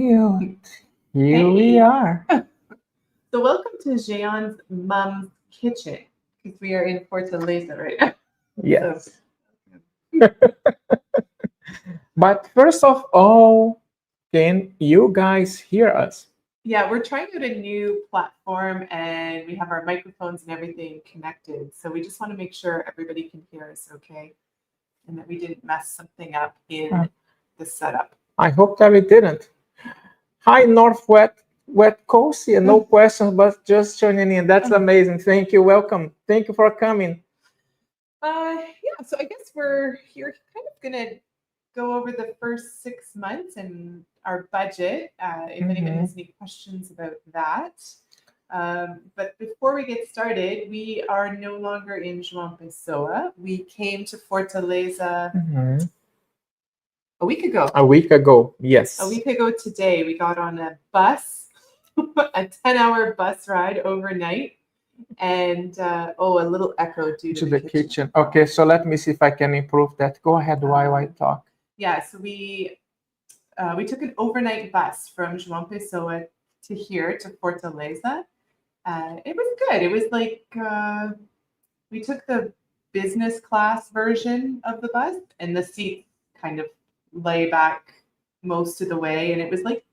Cute. Here we Hey, are. so welcome to Jean's mom's kitchen because we are in Fortaleza right now. So Yes. But first of all, can you guys hear us? yeah, we're trying out a new platform and we have our microphones and everything connected. So we just want to make sure everybody can hear us okay and that we didn't mess something up Uh, in the setup. I hope that we didn't. Hi, West Coast. Yeah, no questions, but just tuning in. That's amazing. Thank you. Welcome. Thank you for coming. Yeah, so I guess we're here kind of gonna go over the first 6 months and our budget. If anybody Mhm. has any questions about that. But before we get started, we are no longer in João Pessoa. We came to Fortaleza Mhm. a week ago. A week ago, A yes. week ago today, we got on a bus, a 10-hour bus ride overnight, and a little echo due to To the the kitchen. kitchen. Okay, so let me see if I can improve that. Go ahead while I talk. Yeah, so we took an overnight bus from João Pessoa to here to Fortaleza. It was good. It was like we took the business class version of the bus, and the seats kind of lay back most of the way, and it was like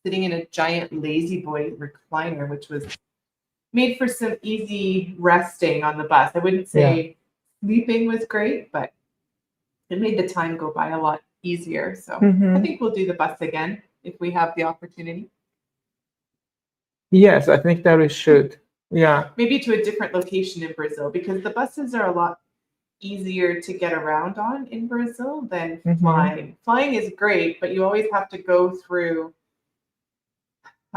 sitting in a giant lazy boy recliner, which was made for some easy resting on the bus. I wouldn't Yeah. say sleeping was great, but it made the time go by a lot easier. So I Hmm. think we'll do the bus again if we have the opportunity. Yes, I think that we should. Yeah. Maybe to a different location in Brazil because the buses are a lot easier to get around on in Brazil than Hmm. flying. Flying is great, but you always have to go through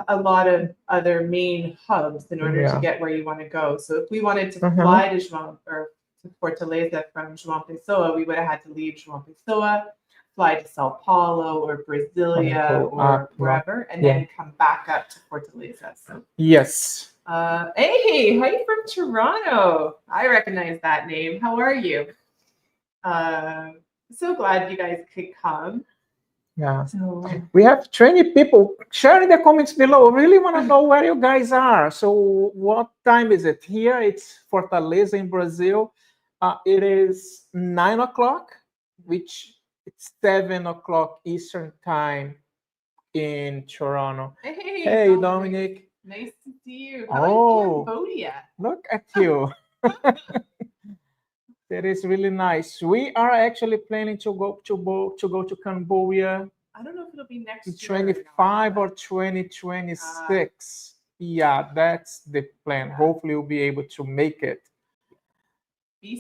a lot of other main hubs in order to Yeah. get where you want to go. So if we wanted to Uh-huh. fly to João or to Fortaleza from João Pessoa, we would have had to leave João Pessoa, fly to Sao Paulo or And Brasilia go or up. No. wherever, and Yeah. then come back up to Fortaleza. So, Yes. hey, hi from Toronto. I recognize that name. How are you? Uh, so glad you guys could come. Yeah. So, We have 20 people. Share in the comments below. Really want to know where you guys are. So, what time is it? Here it's Fortaleza in Brazil. It is 9 o'clock, which it's 7 o'clock Eastern time in Toronto. hey, Hey, Dominic. Dominic. Nice to see you. How is Oh, Cambodia? look at you. That is really nice. We are actually planning to go to Cambodia I don't know if it'll be in next year or not, 25 or but 2026. Yeah, that's the plan. yeah. Hopefully, we'll be able to make it.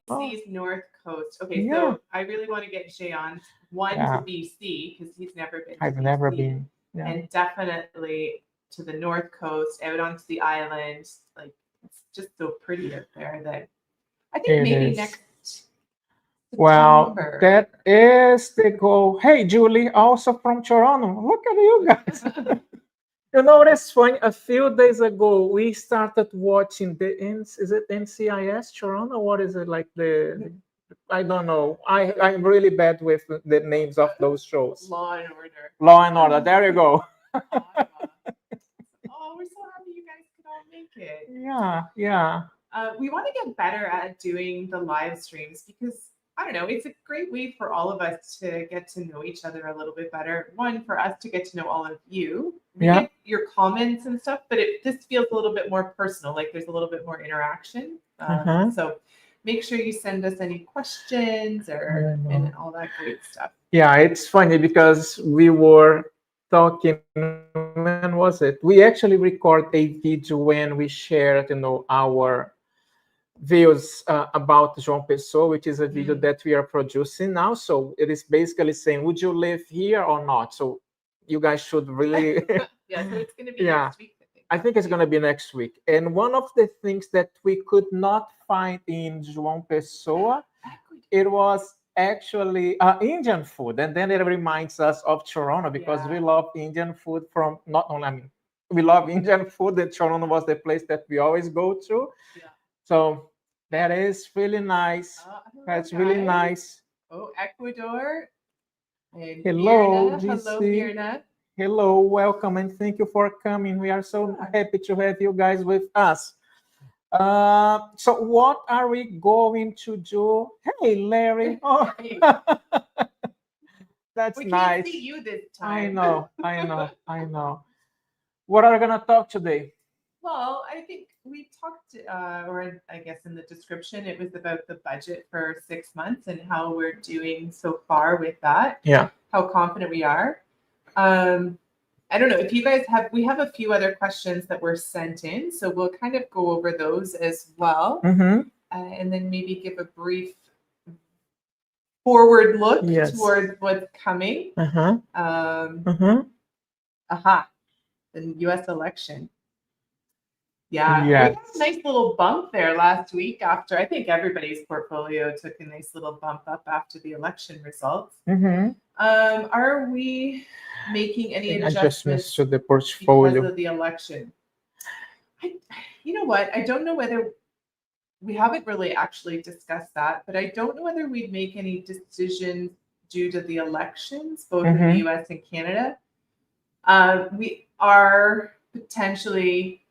Oh, BC's North Coast. Okay, yeah, so I really want to get Jay on one to yeah. BC because he's never been to I've never BC, been. Yeah, and definitely to the North Coast, out onto the island. Like it's just so pretty out there that I think it maybe is. next Well, September. that is the goal. Hey, Julie, also from Toronto. Look at you guys. You know, it's funny. A few days ago, we started watching is it NCIS Toronto? What is it like I don't know. I'm really bad with the names of those shows. Law and Order. Law and Order. There you go. Ottawa. Oh, we're so happy you guys could all make it. Yeah, yeah, We want to get better at doing the live streams because I don't know, it's a great way for all of us to get to know each other a little bit better. One, for us to get to know all of you. We yeah. get your comments and stuff, but this feels a little bit more personal, like there's a little bit more interaction. Uh-huh. So make sure you send us any questions I and know. all that great stuff. Yeah, it's funny because we were talking. When was it? We actually record a video when we shared, our views about João Pessoa, which is a video Mm. that we are producing now. So it is basically saying, would you live here or not? So you guys should really, Yeah, so it's going to be yeah, next week, I think. I think it's going to be next week. And one of the things that we could not find in João Pessoa, it was actually Indian food. And then it reminds us of Toronto because we Yeah. love Indian food from not only, I mean, we love Indian food. And Toronto was the place that we always go to. Yeah. So that is really nice. Hello, That's really guys. nice. Oh, Ecuador and Hello, Mirna. Hello, GC. Mirna. Hello, welcome, and thank you for coming. We are so happy to have you guys with us. So, what are we going to do? Hey, Larry. Oh, Hey, that's we can't nice. see you this I time. know, I know, I know. What are we gonna talk today? Well, I think we talked, or I guess in the description, it was about the budget for 6 months and how we're doing so far with that, Yeah. how confident we are. Um, I don't know if you guys have, we have a few other questions that were sent in, so we'll kind of go over those as well, Mm-hmm. and then maybe give a brief forward look Yes. towards what's coming. Uh-huh. Mm-hmm. Aha, the U.S. election. Yeah, we Yes. had a nice little bump there last week after, I think everybody's portfolio took a nice little bump up after the election results. Mm-hmm. Are we making any adjustments to the because portfolio. of the election? You know what? I don't know whether we haven't really actually discussed that, but I don't know whether we'd make any decisions due to the elections, both in the US and Canada. We are potentially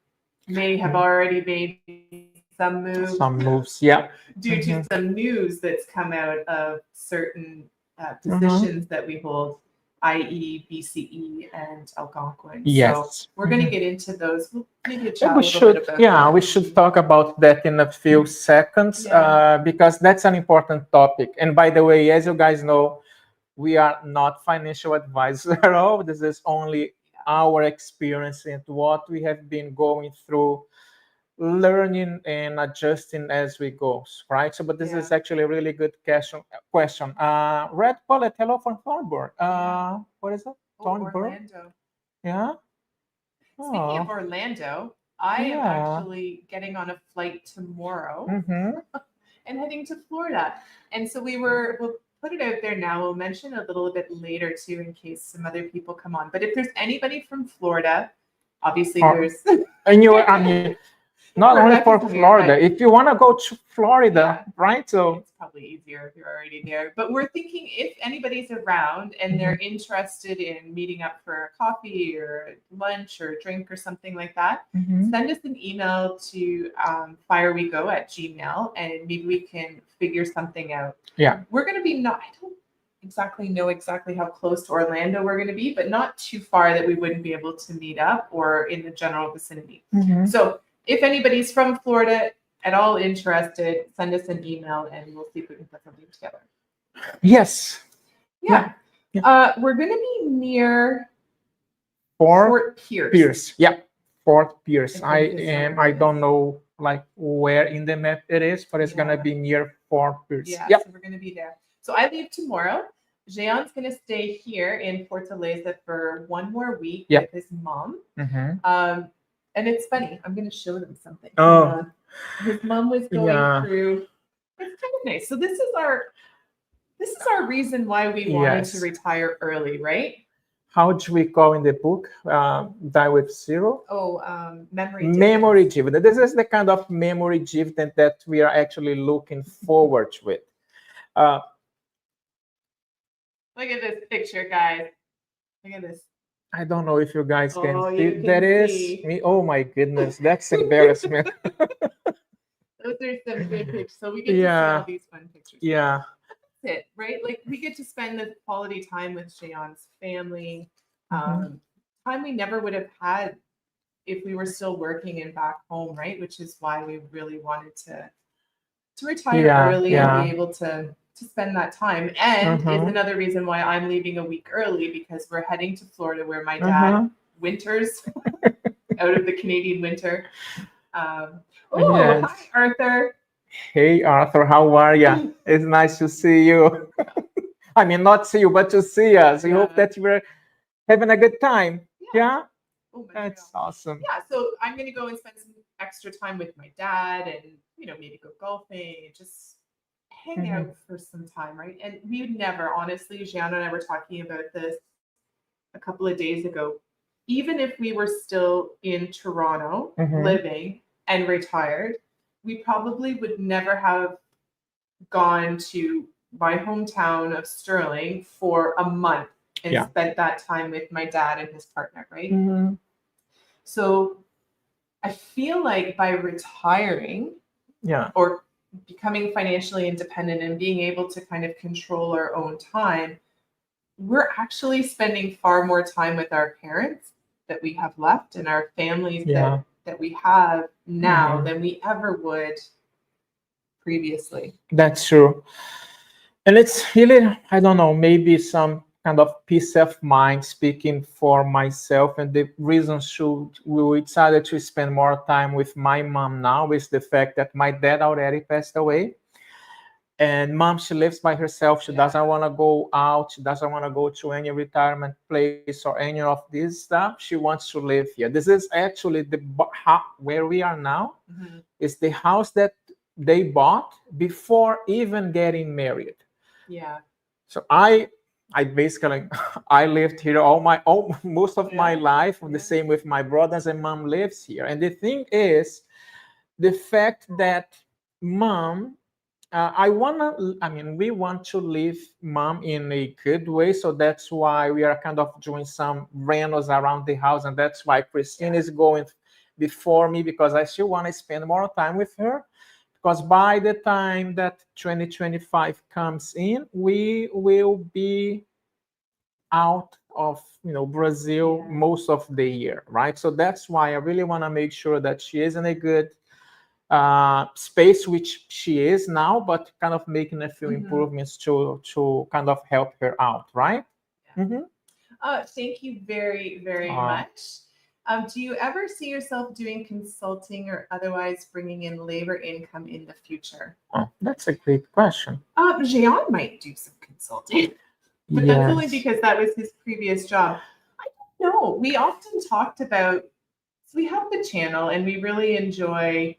may have already made some moves Some moves, yeah. due to some news that's come out of certain positions that we hold, i.e., BCE and Algonquin. Yes. So we're going to get into those. We'll maybe chat Yeah, a we little should, bit about yeah, that. we should talk about that in a few seconds Yeah. because that's an important topic. And by the way, as you guys know, we are not financial advisors at all. This is only our experience and what we have been going through, learning and adjusting as we go, right? So, but this is actually a really good question. Red Bullet, hello from Thornburg. What is it? Thornburg? Orlando. Yeah. Speaking of Oh, Orlando, I am yeah. actually getting on a flight tomorrow Mm-hmm. and heading to Florida. And so we'll put it out there now. We'll mention a little bit later too, in case some other people come on. But if there's anybody from Florida, obviously there's. And you, I mean, not only for Rebecca's here, Florida. but- If you want to go to Florida, Yeah. right? So It's probably easier if you're already there. But we're thinking if anybody's around and they're interested in meeting up for a coffee or lunch or a drink or something like that, send us an email to fireWeGo@gmail and maybe we can figure something out. Yeah. We're going to be I don't exactly know exactly how close to Orlando we're going to be, but not too far that we wouldn't be able to meet up or in the general vicinity. So if anybody's from Florida at all interested, send us an email and we'll see if we can put something together. Yes. Yeah. We're going to be near Fort Pierce. Pierce. Yeah. Fort Pierce. I think is where I it don't know like where in the map it is, but it's gonna be near Fort Pierce. Yeah, Yep. so we're going to be there. So I leave tomorrow. Jean's going to stay here in Fortaleza for one more week with his mom. And it's funny. I'm going to show them something. Oh. His mom was going through. It's kind of nice. So this is our reason why we wanted to retire early, right? How do we call in the book? Die with zero? Memory dividends. Memory dividend. This is the kind of memory dividend that we are actually looking forward with. Look at this picture, guys. Look at this. I don't know if you guys can see. You can That is see. me. Oh my goodness, that's embarrassment. Those are some good pictures. So we get to see all these fun pictures. Yeah. That's it, right? Like we get to spend the quality time with Jean's family. Time we never would have had if we were still working and back home, right? Which is why we really wanted to retire early and be able to spend that time. And is another reason why I'm leaving a week early because we're heading to Florida where my dad winters out of the Canadian winter. Hi, Arthur. Hey, Arthur, how are you? It's nice to see you. I mean, not see you, but to see us. We hope that you were having a good time. Yeah? Oh That's awesome. Yeah, so I'm going to go and spend some extra time with my dad and, maybe go golfing and just hang out for some time, right? And we would never, honestly, Jean and I were talking about this a couple of days ago. Even if we were still in Toronto living and retired, we probably would never have gone to my hometown of Sterling for a month. and Yeah. spent that time with my dad and his partner, right? Mhm. So I feel like by retiring Yeah. or becoming financially independent and being able to kind of control our own time, we're actually spending far more time with our parents that we have left and our families Yeah. that we have now Mhm. than we ever would previously. That's true. And it's really, I don't know, maybe some kind of peace of mind speaking for myself. And the reason we decided to spend more time with my mom now is the fact that my dad already passed away. And mom, she lives by herself. She doesn't want to go out. She doesn't want to go to any retirement place or any of this stuff. She wants to live here. This is actually where we are now. Mm-hmm. Is the house that they bought before even getting married. Yeah. So I basically I lived here most of my life. The same with my brothers, and mom lives here. And the thing is, the fact that mom, we want to leave mom in a good way. So that's why we are kind of doing some rentals around the house, and that's why Christine is going before me, because I still want to spend more time with her. Because by the time that 2025 comes in, we will be out of Brazil most of the year, right? So that's why I really want to make sure that she is in a good space, which she is now, but kind of making a few improvements to kind of help her out, right? Thank you very, very much. Do you ever see yourself doing consulting or otherwise bringing in labor income in the future? Oh, that's a great question. Jean might do some consulting, but that's only because that was his previous job. I don't know. We often talked about, so we have the channel and we really enjoy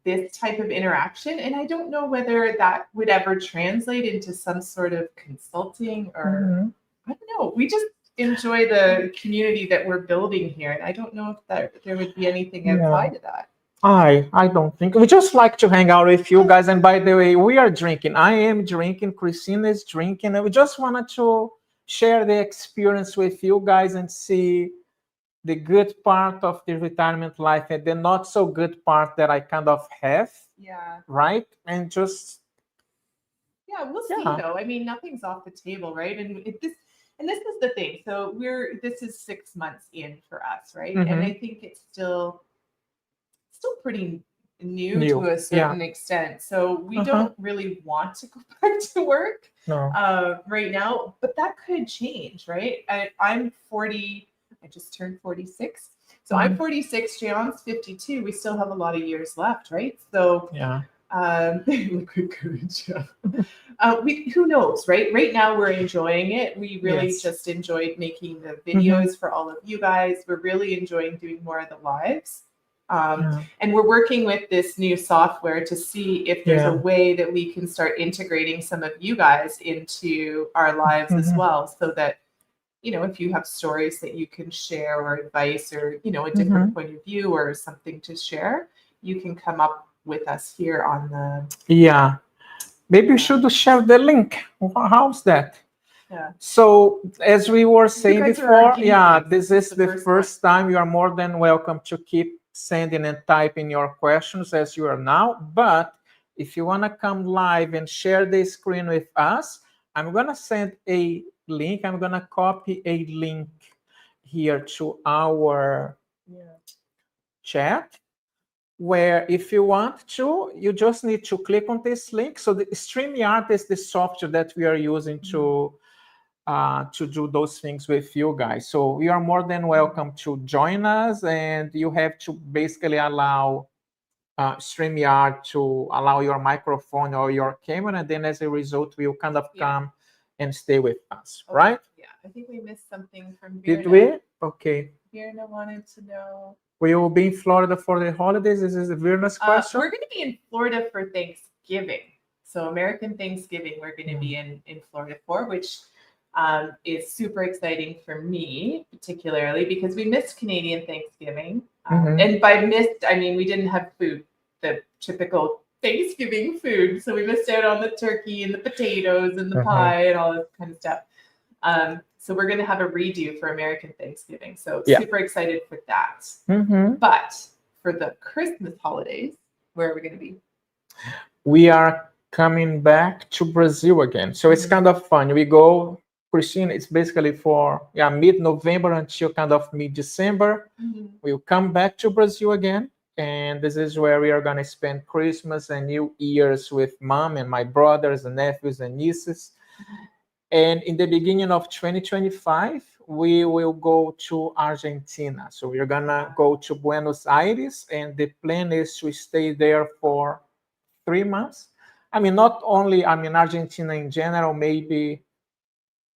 this type of interaction. And I don't know whether that would ever translate into some sort of consulting or I don't know. We just enjoy the community that we're building here. And I don't know if there would be anything outside of that. I don't think. We just like to hang out with you guys. And by the way, we are drinking. I am drinking. Christine is drinking. And we just wanted to share the experience with you guys and see the good part of the retirement life and the not so good part that I kind of have. Yeah. Right? And just we'll see though. I mean, nothing's off the table, right? And this is the thing. So this is 6 months in for us, right? And I think it's still pretty new to a certain extent. So we don't really want to go back to work right now, but that could change, right? I'm 40. I just turned 46. So I'm 46, Jean's 52. We still have a lot of years left, right? So look good, who knows, right? Right now we're enjoying it. We really just enjoyed making the videos for all of you guys. We're really enjoying doing more of the lives. And we're working with this new software to see if there's a way that we can start integrating some of you guys into our lives as well, so that if you have stories that you can share or advice or a different point of view or something to share, you can come up with us here on the maybe you should share the link. How's that? So as we were saying before, this is the first time. You are more than welcome to keep sending and typing your questions as you are now. But if you want to come live and share the screen with us, I'm going to send a link. I'm going to copy a link here to our chat, where if you want to, you just need to click on this link. So the StreamYard is the software that we are using to do those things with you guys. So you are more than welcome to join us, and you have to basically allow StreamYard to allow your microphone or your camera, and then as a result, we'll kind of come and stay with us, right? Yeah, I think we missed something from Virna. Did we? Okay. Virna wanted to know. We will be in Florida for the holidays. This is Virna's question. We're going to be in Florida for Thanksgiving. So American Thanksgiving, we're going to be in Florida for, which is super exciting for me, particularly because we missed Canadian Thanksgiving. And by missed, I mean we didn't have food, the typical Thanksgiving food. So we missed out on the turkey and the potatoes and the Mhm. pie and all this kind of stuff. So we're going to have a redo for American Thanksgiving. So Yeah. super excited for that. Mhm. But for the Christmas holidays, where are we going to be? We are coming back to Brazil again. So it's Mhm. kind of fun. We go, Christine, it's basically for mid-November until kind of mid-December. We'll come back to Brazil again. And this is where we are going to spend Christmas and New Year's with mom and my brothers and nephews and nieces. And in the beginning of 2025, we will go to Argentina. So we're going to go to Buenos Aires, and the plan is to stay there for 3 months. I mean, not only, I mean, Argentina in general, maybe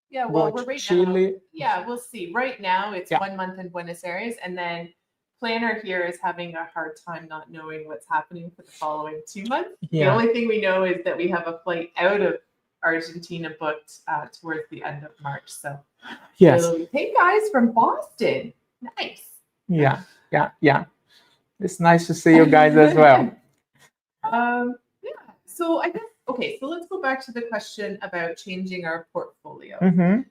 Yeah, well, go we're to right Chile. now. Yeah, we'll see. Right now, it's Yeah. 1 month in Buenos Aires, and then planner here is having a hard time not knowing what's happening for the following 2 months. The Yeah. only thing we know is that we have a flight out of Argentina booked towards the end of March. So Yes. it'll be, hey guys from Boston, nice. Yeah. It's nice to see you guys as well. Yeah. So I guess okay. So let's go back to the question about changing our portfolio. Mhm.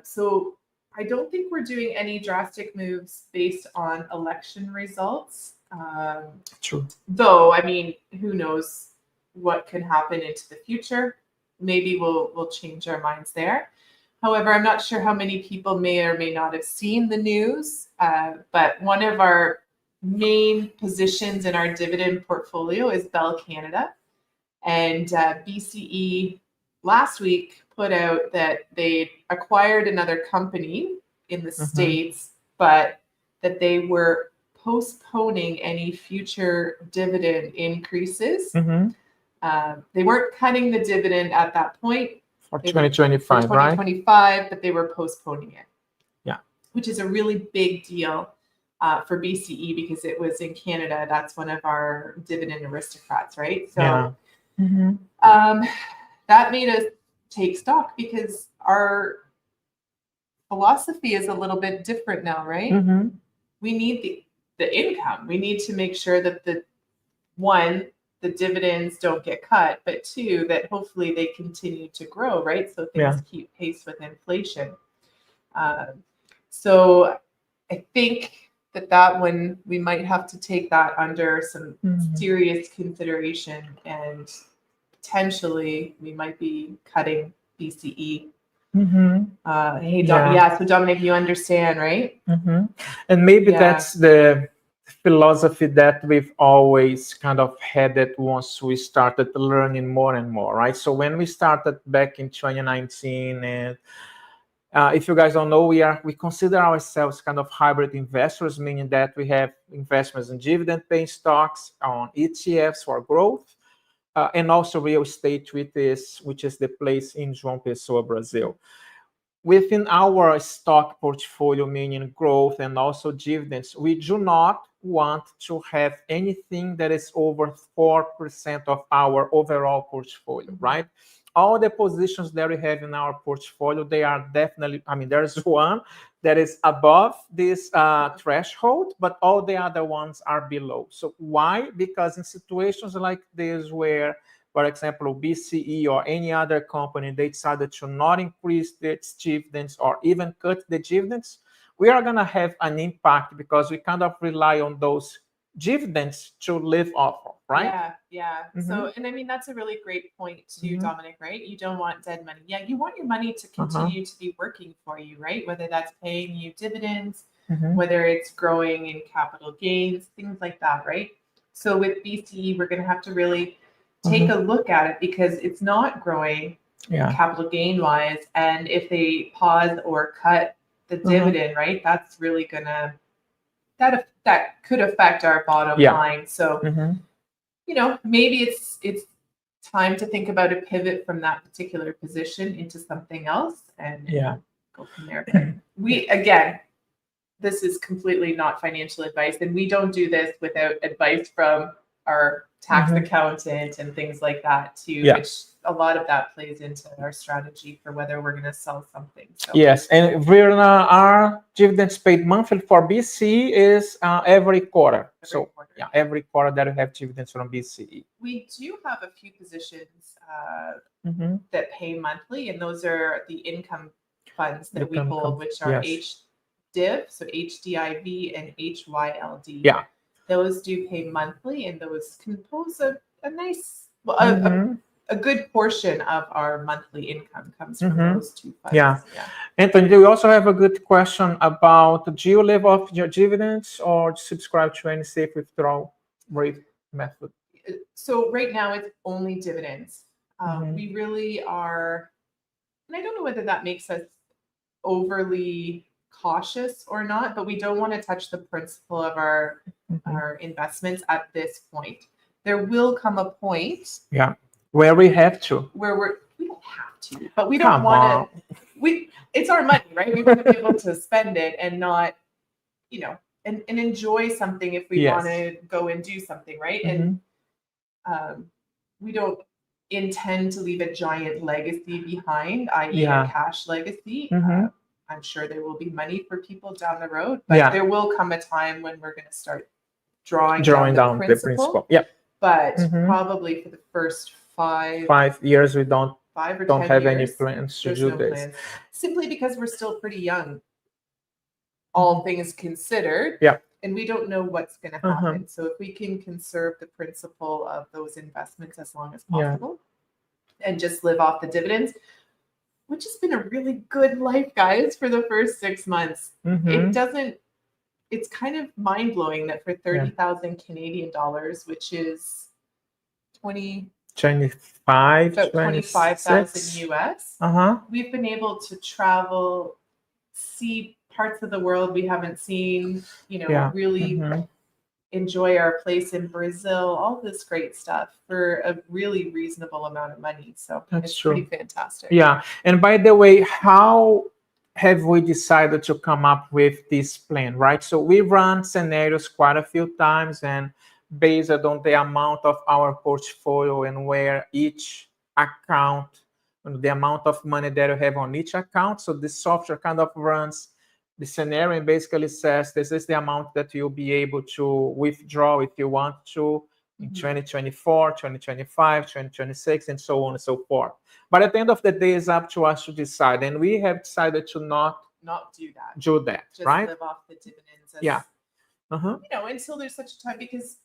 So I don't think we're doing any drastic moves based on election results. True. Though, I mean, who knows what could happen into the future? Maybe we'll change our minds there. However, I'm not sure how many people may or may not have seen the news, but one of our main positions in our dividend portfolio is Bell Canada. And BCE last week put out that they acquired another company in the States, but that they were postponing any future dividend increases. Mhm. They weren't cutting the dividend at that point For for 2025, right? 2025, but they were postponing it. Yeah. Which is a really big deal for BCE because it was in Canada. That's one of our dividend aristocrats, right? So Yeah. Mhm. that made us take stock because our philosophy is a little bit different now, right? Mhm. We need the income. We need to make sure that the dividends don't get cut, but two, that hopefully they continue to grow, right? So things keep pace with inflation. So I think that one we might have to take that under some serious consideration, and potentially we might be cutting BCE. Hey, so Dominic, you understand, right? And maybe that's the philosophy that we've always kind of had it once we started learning more and more, right? So when we started back in 2019, and if you guys don't know, we consider ourselves kind of hybrid investors, meaning that we have investments in dividend-paying stocks, on ETFs for growth, and also real estate, which is the place in João Pessoa, Brazil. Within our stock portfolio, meaning growth and also dividends, we do not want to have anything that is over 4% of our overall portfolio, right? All the positions that we have in our portfolio, they are definitely, I mean, there's one that is above this threshold, but all the other ones are below. So why? Because in situations like this where, for example, BCE or any other company, they decided to not increase its dividends or even cut the dividends, we are going to have an impact because we kind of rely on those dividends to live off of, right? Yeah. So, and I mean, that's a really great point too, Dominic, right? You don't want dead money. Yeah, you want your money to continue to be working for you, right? Whether that's paying you dividends, whether it's growing in capital gains, things like that, right? So with BCE, we're going to have to really take a look at it because it's not growing capital gain wise. And if they pause or cut the dividend, right, that's really gonna that could affect our bottom line. So you know, maybe it's time to think about a pivot from that particular position into something else and go from there. But we again, this is completely not financial advice, and we don't do this without advice from our tax accountant and things like that too, which a lot of that plays into our strategy for whether we're going to sell something. So Yes, and Virna, our dividends paid monthly for BC is every quarter. So quarter. yeah, every quarter that we have dividends from BCE. We do have a few positions Mhm. that pay monthly, and those are the income funds that we Income hold, funds, which are yes. HDIV, so HDIV and HYLD. Yeah. Those do pay monthly, and those compose a nice, well, Mhm. a good portion of our monthly income comes from Mhm. those two funds. Yeah. Anthony, we also have a good question about, do you live off your dividends or subscribe to any safe withdrawal rate method? So right now it's only dividends. Mhm. We really are, and I don't know whether that makes us overly cautious or not, but we don't want to touch the principal of our investments at this point. There will come a point Yeah, where we have to. where we don't have to, but we don't want to. It's our money, right? We want to be able to spend it and not, and enjoy something if we want to go and do something, right? And we don't intend to leave a giant legacy behind, i.e., a cash legacy. I'm sure there will be money for people down the road, but there will come a time when we're going to start drawing down the principal. Yeah. But probably for the first 5 years, we don't 5 or don't 10 have years, any plans to there's do no this. plans. Simply because we're still pretty young, all things considered. Yeah. And we don't know what's going to happen. So if we can conserve the principal of those investments as long as possible and just live off the dividends, which has been a really good life, guys, for the first 6 months. It's kind of mind blowing that for 30,000 Canadian dollars, which is 25,000 US, we've been able to travel, see parts of the world we haven't seen, really enjoy our place in Brazil, all this great stuff for a really reasonable amount of money. So it's pretty fantastic. Yeah. And by the way, how have we decided to come up with this plan, right? So we run scenarios quite a few times, and based on the amount of our portfolio and where each account, the amount of money that you have on each account. So the software kind of runs the scenario and basically says this is the amount that you'll be able to withdraw if you want to in 2024, 2025, 2026, and so on and so forth. But at the end of the day, it's up to us to decide. And we have decided to not do that. Just right? Live off the dividends. Until there's such a time, because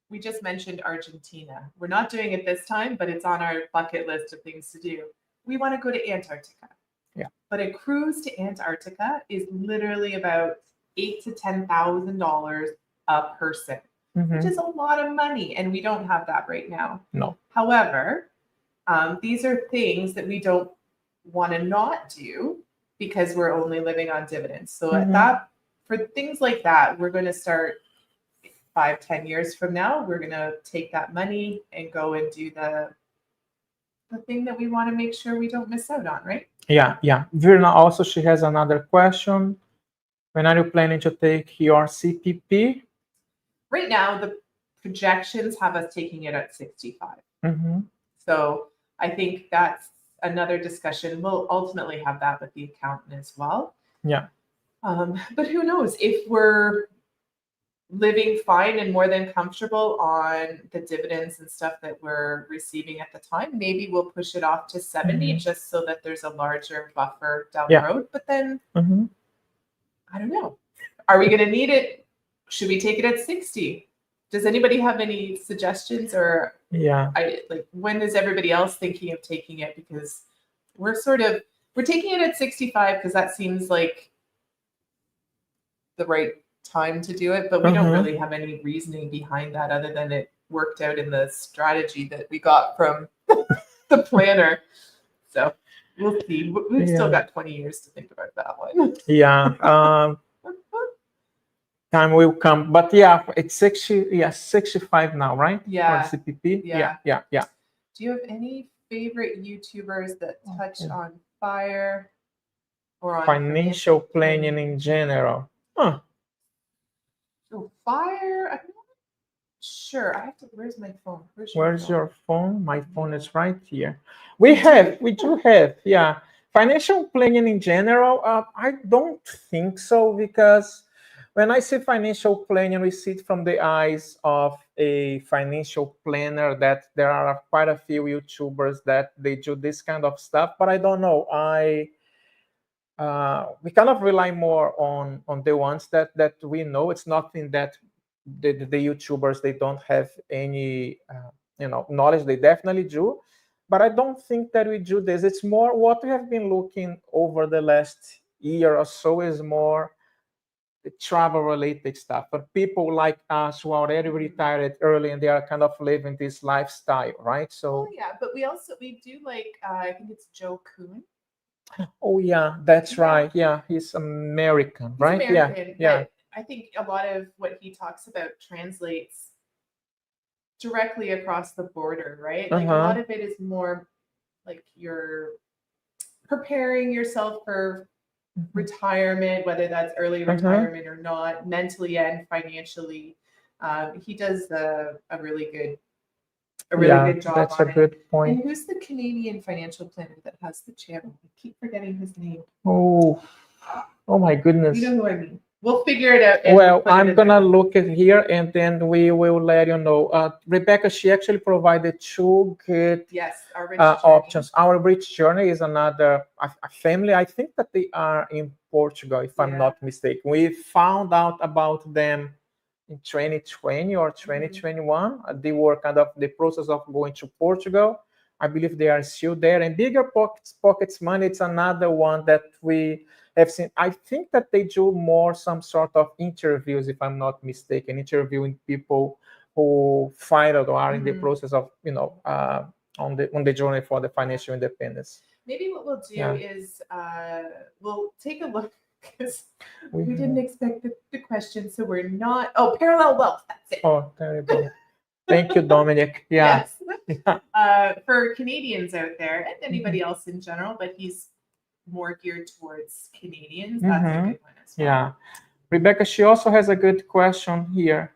we just mentioned Argentina. We're not doing it this time, but it's on our bucket list of things to do. We want to go to Antarctica. Yeah. But a cruise to Antarctica is literally about $8,000 to $10,000 a person, which is a lot of money, and we don't have that right now. No. However, these are things that we don't want to not do because we're only living on dividends. So for things like that, we're going to start 5-10 years from now. We're going to take that money and go and do the thing that we want to make sure we don't miss out on, right? Yeah. Virna also, she has another question. When are you planning to take your CPP? Right now, the projections have us taking it at 65. So I think that's another discussion. We'll ultimately have that with the accountant as well. Yeah. But who knows? If we're living fine and more than comfortable on the dividends and stuff that we're receiving at the time, maybe we'll push it off to 70 just so that there's a larger buffer down the road. But then, I don't know. Are we going to need it? Should we take it at 60? Does anybody have any suggestions, or when is everybody else thinking of taking it? Because we're taking it at 65 because that seems like the right time to do it, but we don't really have any reasoning behind that other than it worked out in the strategy that we got from the planner. So we'll see. We've still got 20 years to think about that one. Time will come, but it's 65 now, right? Yeah. For CPP. Yeah. Do you have any favorite YouTubers that touch on FIRE or on financial planning in general? So FIRE, I'm not Sure. I have to. Where's my phone? Where's your phone? My phone Yeah. is right here. We do have, yeah. Financial planning in general, I don't think so, because when I say financial planning, we see it from the eyes of a financial planner, that there are quite a few YouTubers that they do this kind of stuff, but I don't know. We kind of rely more on the ones that we know. It's nothing that the YouTubers, they don't have any knowledge. They definitely do, but I don't think that we do this. It's more what we have been looking over the last year or so is more the travel related stuff. But people like us who are already retired early and they are kind of living this lifestyle, right? Oh So yeah, but we do like I think it's Joe Kuhn. oh yeah, that's Yeah. right. Yeah, he's American, He's right? Yeah, American, yeah. but I think a lot of what he talks about translates directly across the border, right? Like a lot Uh-huh. of it is more like you're preparing yourself for retirement, whether that's early Uh-huh. retirement or not, mentally and financially. He does a really Yeah, good job that's a on it. good point. And who's the Canadian financial planner that has the channel? I keep forgetting his name. Oh, oh my goodness. You know who I mean. We'll figure it out. And Well, put it I'm in there. gonna look at here and then we will let you know. Rebecca, she actually provided two good Yes, our rich options. Our Rich Journey is another a family. I think that they are in Portugal, if I'm Yeah. not mistaken. We found out about them in 2020 or 2021. They were kind of the process of going to Portugal. I believe they are still there. And Bigger Pockets Money, it's another one that we have seen. I think that they do more some sort of interviews, if I'm not mistaken, interviewing people who filed or are in the process of, on the journey for the financial independence. Maybe what we'll do Yeah. is we'll take a look because We we didn't expect the question, so we're not. Oh, parallel wealth. That's it. Oh, terrible. Thank you, Dominic. Yeah. Yes. Yeah. For Canadians out there and anybody else in general, but he's more geared towards Canadians. That's a good one as well. Yeah. Rebecca, she also has a good question here.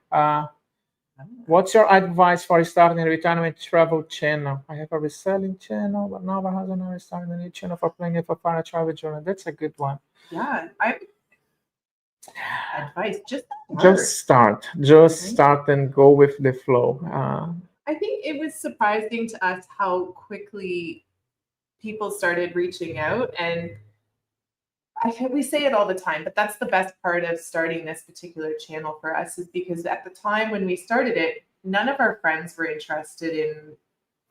What's your advice for starting a retirement travel channel? I have a reselling channel, but now my husband and I started a new channel for planning for a travel journey. That's a good one. Yeah, advice Just start and go with the flow. I think it was surprising to us how quickly people started reaching out, and we say it all the time, but that's the best part of starting this particular channel for us, is because at the time when we started it, none of our friends were interested in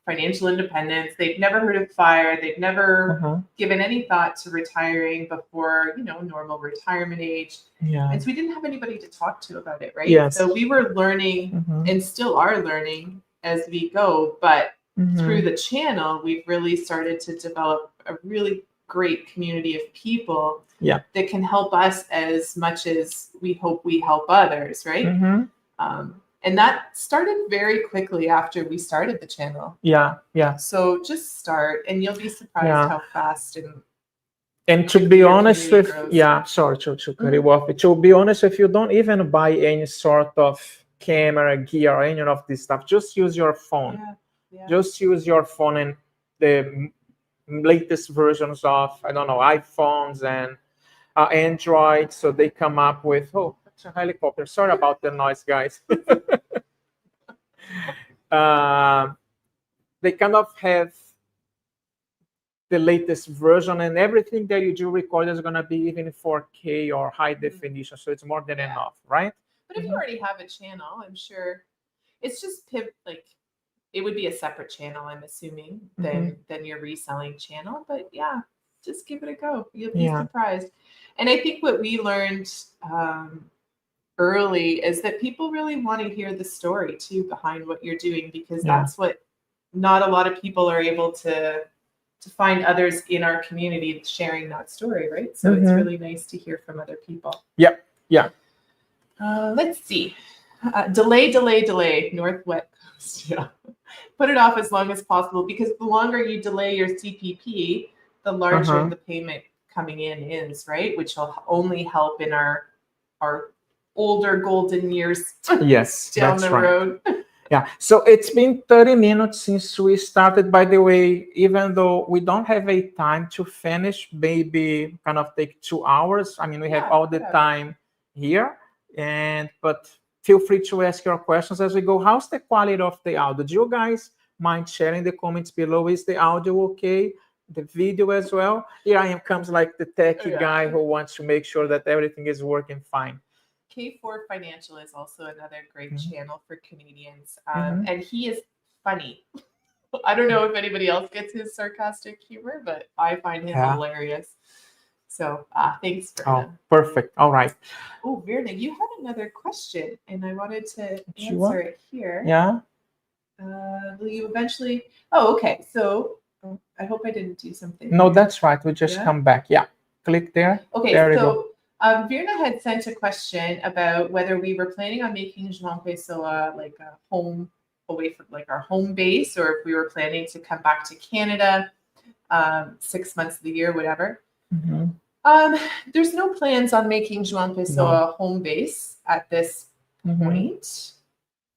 financial independence. They'd never heard of FIRE. They'd never given any thought to retiring before, normal retirement age. Yeah. And so we didn't have anybody to talk to about it, right? Yes. So we were learning and still are learning as we go. But through the channel, we've really started to develop a really great community of people that can help us as much as we hope we help others, right? And that started very quickly after we started the channel. Yeah. So just start, and you'll be surprised how fast and to be honest with sorry to cut you off. To be honest with you, don't even buy any sort of camera gear or any of this stuff. Just use your phone. Just use your phone and the latest versions of, I don't know, iPhones and Android. So they come up with, oh, that's a helicopter. Sorry about the noise, guys. They kind of have the latest version, and everything that you do record is going to be even in 4K or high definition. So it's more than enough, right? But if you already have a channel, I'm sure it's just like it would be a separate channel, I'm assuming, than your reselling channel. But yeah, just give it a go. You'll be surprised. And I think what we learned early is that people really want to hear the story too behind what you're doing, because that's what not a lot of people are able to find others in our community sharing that story, right? So it's really nice to hear from other people. Yeah. Let's see. Delay, Northwest Coast. Yeah. Put it off as long as possible, because the longer you delay your CPP, the larger the payment coming in is, right? Which will only help in our older golden years Yes, down that's the right. road. Yeah, so it's been 30 minutes since we started. By the way, even though we don't have a time to finish, maybe kind of take 2 hours. I mean, we have Yeah, all the whatever. time here, but feel free to ask your questions as we go. How's the quality of the audio? Do you guys mind sharing the comments below? Is the audio okay? The video as well? Here I am comes like the techie Yeah. guy who wants to make sure that everything is working fine. K4 Financial is also another great Mhm. channel for Canadians. Mhm. And he is funny. I don't know if anybody else gets his sarcastic humor, but I find him Yeah. hilarious. So thanks, Oh, Verna. perfect. All right. Oh, Verna, you had another question, and I wanted to Sure. answer it here. Yeah. Will you eventually? Oh, okay. So I hope I didn't do something. No, weird. that's right. We just Yeah? come back. Yeah. Click there. Okay, There we go. so Virna had sent a question about whether we were planning on making João Pessoa like a home away from like our home base, or if we were planning to come back to Canada 6 months of the year, whatever. Mhm. There's no plans on making João Pessoa home base at this Mhm. point.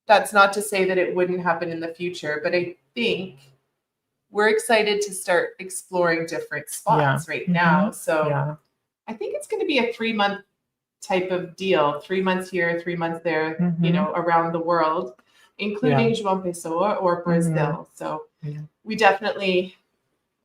That's not to say that it wouldn't happen in the future, but I think we're excited to start exploring different spots right now. So Yeah. I think it's going to be a 3-month type of deal, 3 months here, 3 months there, you Mhm. know, around the world, including João Pessoa or Brazil. So Yeah. we definitely,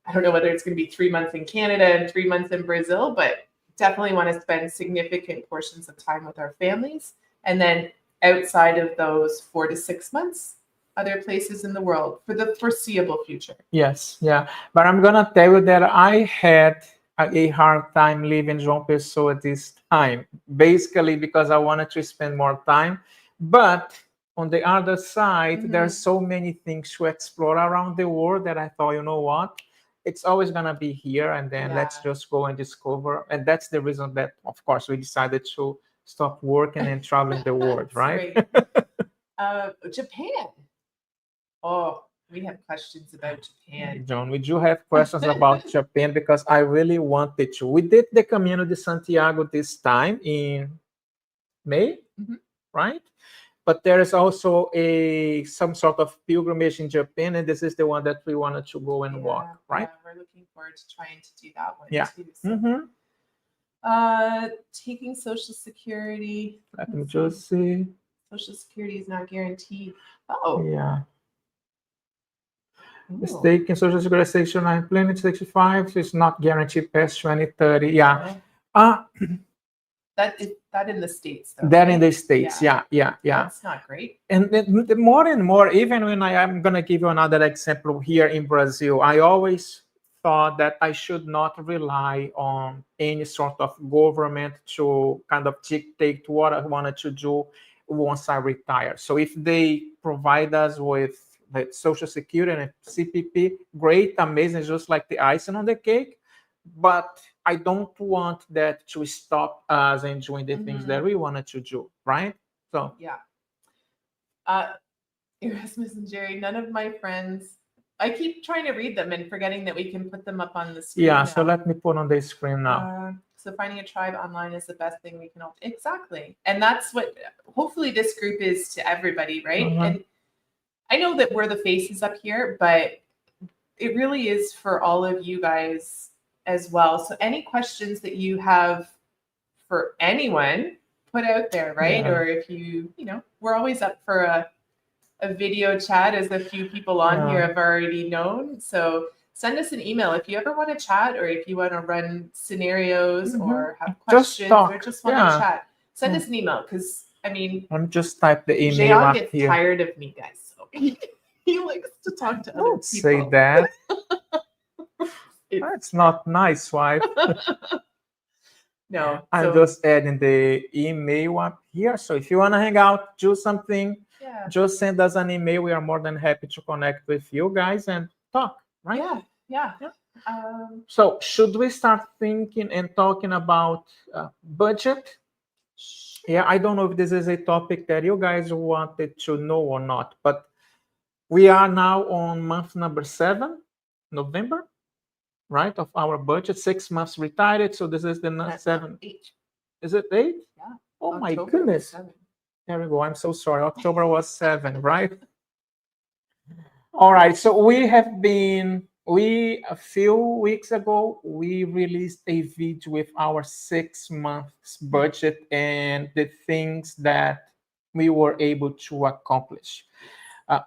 I don't know whether it's going to be 3 months in Canada and 3 months in Brazil, but definitely want to spend significant portions of time with our families. And then outside of those 4 to 6 months, other places in the world for the foreseeable future. Yes. Yeah. But I'm gonna tell you that I had a hard time leaving João Pessoa this time, basically because I wanted to spend more time. But on the other side, there's so many things to explore around the world that I thought, you know what? It's always gonna be here, and then let's just go and discover. And that's the reason that, of course, we decided to stop working and traveling the world, right? Japan. Oh, we have questions about Japan. John, we do have questions about Japan because I really wanted to. We did the Camino de Santiago this time in May, right? But there is also some sort of pilgrimage in Japan, and this is the one that we wanted to go and walk, right? Yeah, we're looking forward to trying to do that one Yeah. too. So. Taking Social Security. Let me just see. Social Security is not guaranteed. Oh. Yeah. It's taking Social Security Section 9 Plan 65, so it's not guaranteed past 2030. Yeah. That in the States, though. That right? in the States, yeah. That's not great. And the more and more, even when I'm going to give you another example here in Brazil, I always thought that I should not rely on any sort of government to kind of dictate what I wanted to do once I retire. So if they provide us with the Social Security and CPP, great, amazing, just like the icing on the cake. But I don't want that to stop us enjoying the things that we wanted to do, right? So Erasmus and Jerry, none of my friends. I keep trying to read them and forgetting that we can put them up on the screen. Yeah, so let me put on the screen now. So finding a tribe online is the best thing we can all. Exactly, and that's what hopefully this group is to everybody, right? And I know that we're the faces up here, but it really is for all of you guys as well. So any questions that you have for anyone, put out there, right? Yeah. Or if you know, we're always up for a video chat, as a few people on here have already known. So send us an email if you ever want to chat, or if you want to run scenarios or have questions or just want to chat. Send us an email, because I mean, let me just type the email Jean up gets here. tired of me, guys. So he likes to talk to other people. Don't say that. That's not nice, wife. No, I'm just adding the email up here. So if you want to hang out, do something, just send us an email. We are more than happy to connect with you guys and talk, right? Yeah. So should we start thinking and talking about budget? Yeah, I don't know if this is a topic that you guys wanted to know or not, but we are now on month number 7, November, right, of our budget. 6 months retired, so this is the 7. 8. Is it 8? Yeah. Oh my October was goodness. 7. There we go. I'm so sorry. October was 7, right? All right. So a few weeks ago, we released a video with our 6 months budget and the things that we were able to accomplish.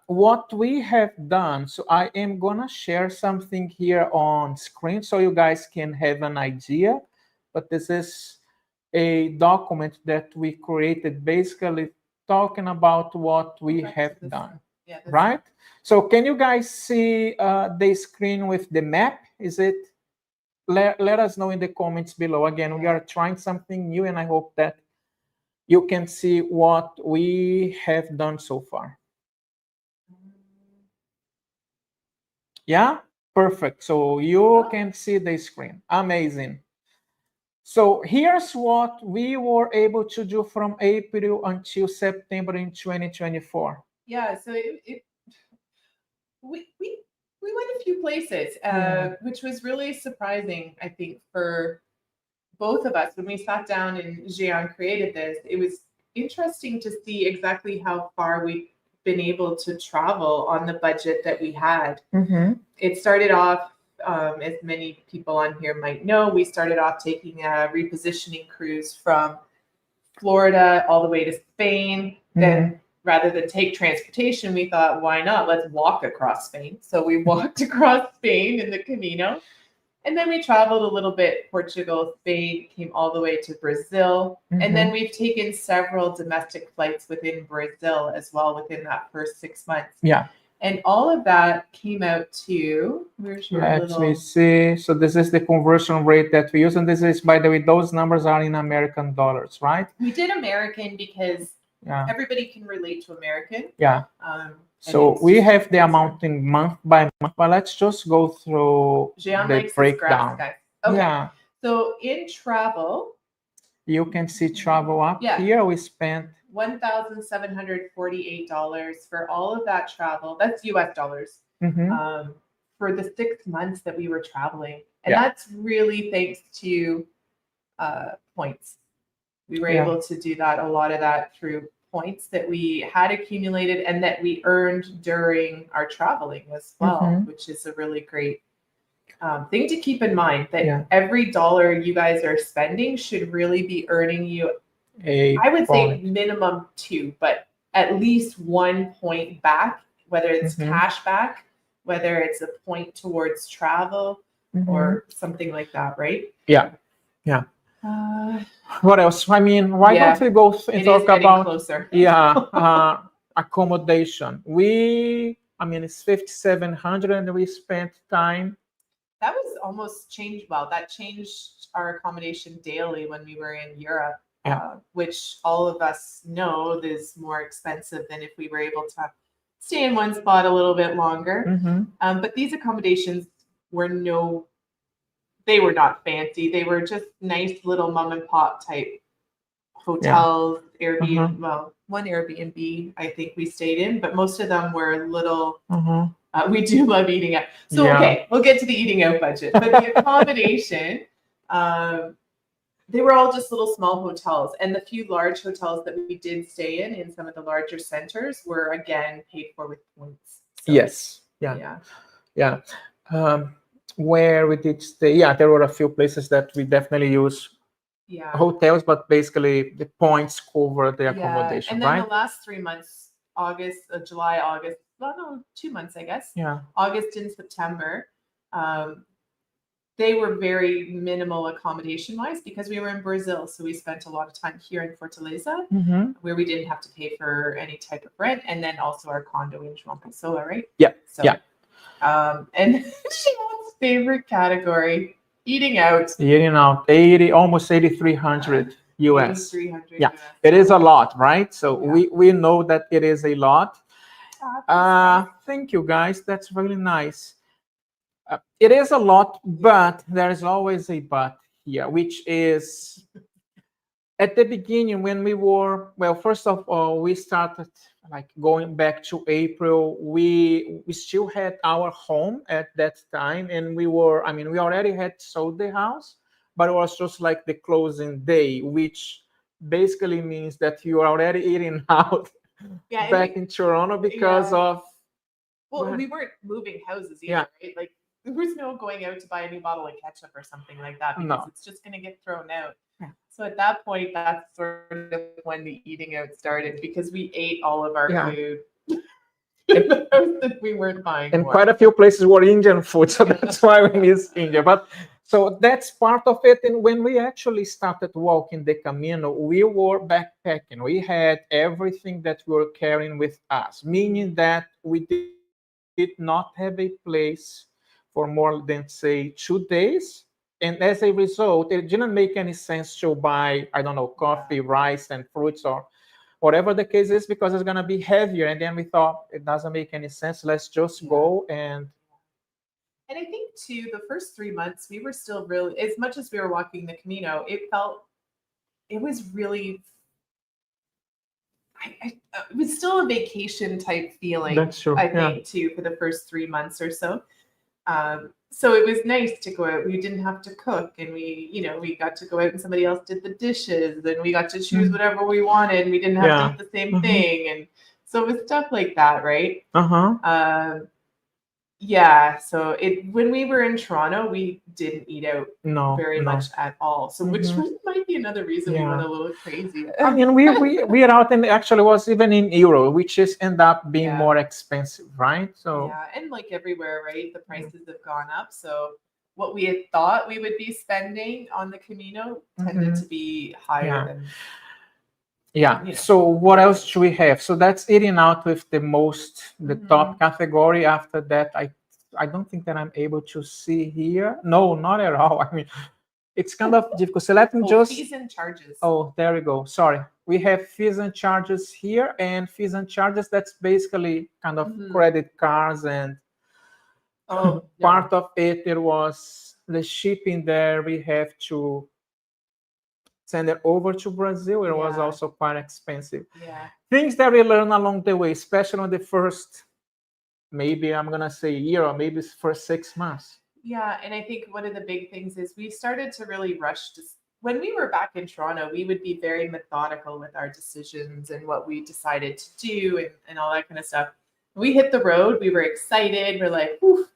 What we have done, so I am gonna share something here on screen so you guys can have an idea, but this is a document that we created basically talking about what we Back to have this done, one. Yeah, this right? one. So can you guys see the screen with the map? Is it? Let us know in the comments below. Again, we are trying something new and I hope that you can see what we have done so far. Yeah, perfect. So you can see the screen. Amazing. So here's what we were able to do from April until September in 2024. Yeah, so we went a few places, Yeah. which was really surprising, I think, for both of us. When we sat down and Jean created this, it was interesting to see exactly how far we've been able to travel on the budget that we had. Mm-hmm. It started off, as many people on here might know, we started off taking a repositioning cruise from Florida all the way to Spain. Then rather than take transportation, we thought, why not? Let's walk across Spain. So we walked across Spain in the Camino. And then we traveled a little bit, Portugal, Spain, came all the way to Brazil. And then we've taken several domestic flights within Brazil as well within that first 6 months. Yeah. And all of that came out to, where's your Let me little, see. So this is the conversion rate that we use. And this is, by the way, those numbers are in American dollars, right? we did American because Yeah. everybody can relate to American. Yeah. And So it's we just have the easier. amount in month by month, but let's just go through Jean the likes his breakdown. graphs, guys. Okay. Yeah. So in travel, You can see travel up Yeah. here. We spent $1,748 for all of that travel. That's US dollars. For the 6 months that we were traveling. And Yeah. that's really thanks to points. We were Yeah. able to do that, a lot of that through points that we had accumulated and that we earned during our traveling as well, which is a really great thing to keep in mind, that every dollar you guys are spending should really be earning you, I would say minimum 2, but at least 1 point back, whether it's cash back, whether it's a point towards travel or something like that, right? Yeah. Yeah. What else? I mean, why don't we go and talk about closer. Accommodation? I mean, it's 5,700 and we spent time. That was almost changed. Well, that changed our accommodation daily when we were in Europe, which all of us know is more expensive than if we were able to stay in one spot a little bit longer. But these accommodations were they were not fancy. They were just nice little mom and pop type hotels, Airbnb. Well, one Airbnb I think we stayed in, but most of them were little. We do love eating out. So okay, we'll get to the eating out budget. But the accommodation, they were all just little small hotels, and the few large hotels that we did stay in some of the larger centers were again paid for with points. So, yes. Yeah. Where we did stay, there were a few places that we definitely use hotels, but basically the points cover the accommodation, and then right? the last 3 months, July, August, well, no, 2 months, I guess. August and September, they were very minimal accommodation wise because we were in Brazil. So we spent a lot of time here in Fortaleza where we didn't have to pay for any type of rent. And then also our condo in João Pessoa, right? Yeah. So, and Sean's favorite category, eating out. Eating out, almost 8,300 US. 8,300 Yeah, US. it is a lot, right? So we know that it is a lot. Thank you, guys. That's really nice. It is a lot, but there is always a but here, which is at the beginning when we were, well, first of all, we started like going back to April. We still had our home at that time, and we already had sold the house, but it was just like the closing day, which basically means that you are already eating out Yeah, and back in Toronto because of well, Right. we weren't moving houses either, Yeah. right? Like there was no going out to buy a new bottle of ketchup or something like that because No. it's just going to get thrown out. Yeah. So at that point, that's sort of when the eating out started because we ate all of our Yeah. food in the house that we weren't buying And more. quite a few places were Indian food, so that's why we miss India. But so that's part of it. And when we actually started walking the Camino, we were backpacking. We had everything that we were carrying with us, meaning that we did not have a place for more than, say, 2 days. And as a result, it didn't make any sense to buy, I don't know, coffee, rice, and fruits, or whatever the case is, because it's going to be heavier. And then we thought it doesn't make any sense. Let's just go. And I think too, the first 3 months we were still really, as much as we were walking the Camino, it was really, it was still a vacation type feeling. That's true. I Yeah. think too for the first 3 months or so. So it was nice to go out. We didn't have to cook, and we got to go out and somebody else did the dishes, and we got to choose whatever we wanted. We didn't have to eat the same thing, and so it was stuff like that, right? Yeah. So when we were in Toronto, we didn't eat out very much at all. So which might be another reason we went a little crazy. I mean, we are out, and actually was even in Euro, which is end up being more expensive, right? So yeah, and like everywhere, right? The prices have gone up. So what we had thought we would be spending on the Camino tended to be higher than. Yeah. So what else do we have? So that's eating out with the top category. After that, I don't think that I'm able to see here. No, not at all. I mean, it's kind of difficult. So let me just. Fees and charges. Oh, there we go. Sorry. We have fees and charges here, and fees and charges, that's basically kind of credit cards, and part of it, there was the shipping there. We have to send it over to Brazil. It was also quite expensive. Yeah. Things that we learn along the way, especially on the first, maybe I'm going to say year, or maybe first 6 months. Yeah. And I think one of the big things is we started to really rush. When we were back in Toronto, we would be very methodical with our decisions and what we decided to do and all that kind of stuff. When we hit the road, we were excited. We're like, whew,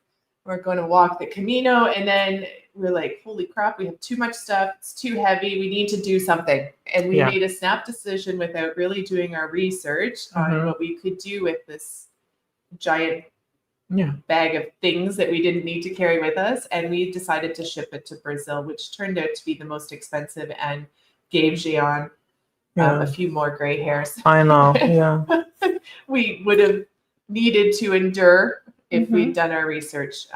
we're going to walk the Camino. And then we're like, holy crap, we have too much stuff. It's too heavy. We need to do something. And we made a snap decision without really doing our research on what we could do with this giant bag of things that we didn't need to carry with us. And we decided to ship it to Brazil, which turned out to be the most expensive and gave Jean a few more gray hairs. I know. Yeah. We would have needed to endure if we'd done our research,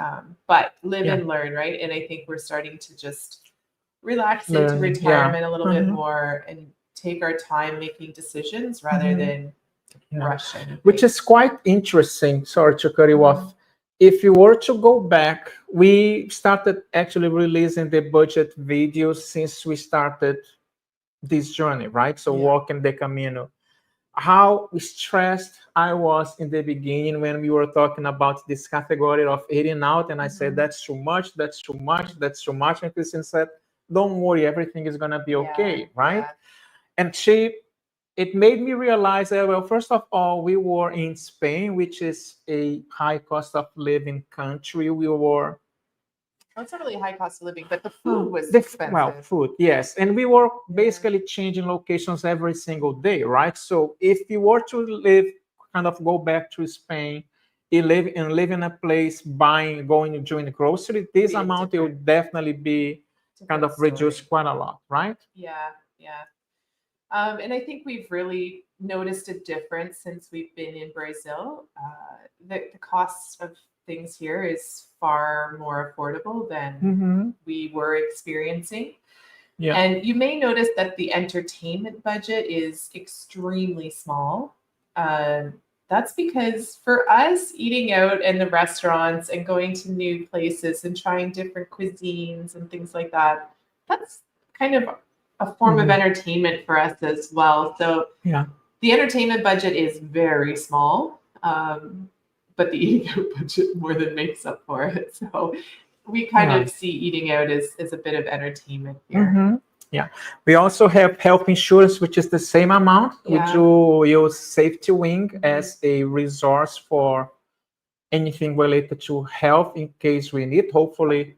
but live and learn, right? And I think we're starting to just relax into retirement a little bit more and take our time making decisions rather than rushing. Which is quite interesting. Sorry to cut you off. If you were to go back, we started actually releasing the budget videos since we started this journey, right? So walking the Camino. How stressed I was in the beginning when we were talking about this category of eating out, and I said, that's too much, that's too much, that's too much. And Christine said, don't worry, everything is going to be okay, right? And it made me realize that, well, first of all, we were in Spain, which is a high cost of living country. We were... Well, it's not really high cost of living, but the food was expensive. Well, food, yes. And we were basically changing locations every single day, right? So if you were to go back to Spain, you live in a place going doing the grocery, this amount will definitely be kind of reduced quite a lot, right? Yeah. And I think we've really noticed a difference since we've been in Brazil. The cost of things here is far more affordable than we were experiencing. Yeah. And you may notice that the entertainment budget is extremely small. That's because for us, eating out in the restaurants and going to new places and trying different cuisines and things like that, that's kind of a form of entertainment for us as well. So the entertainment budget is very small. But the eating out budget more than makes up for it. So we kind of see eating out as a bit of entertainment here. We also have health insurance, which is the same amount. We Yeah. do use safety wing as a resource for anything related to health in case we need. Hopefully,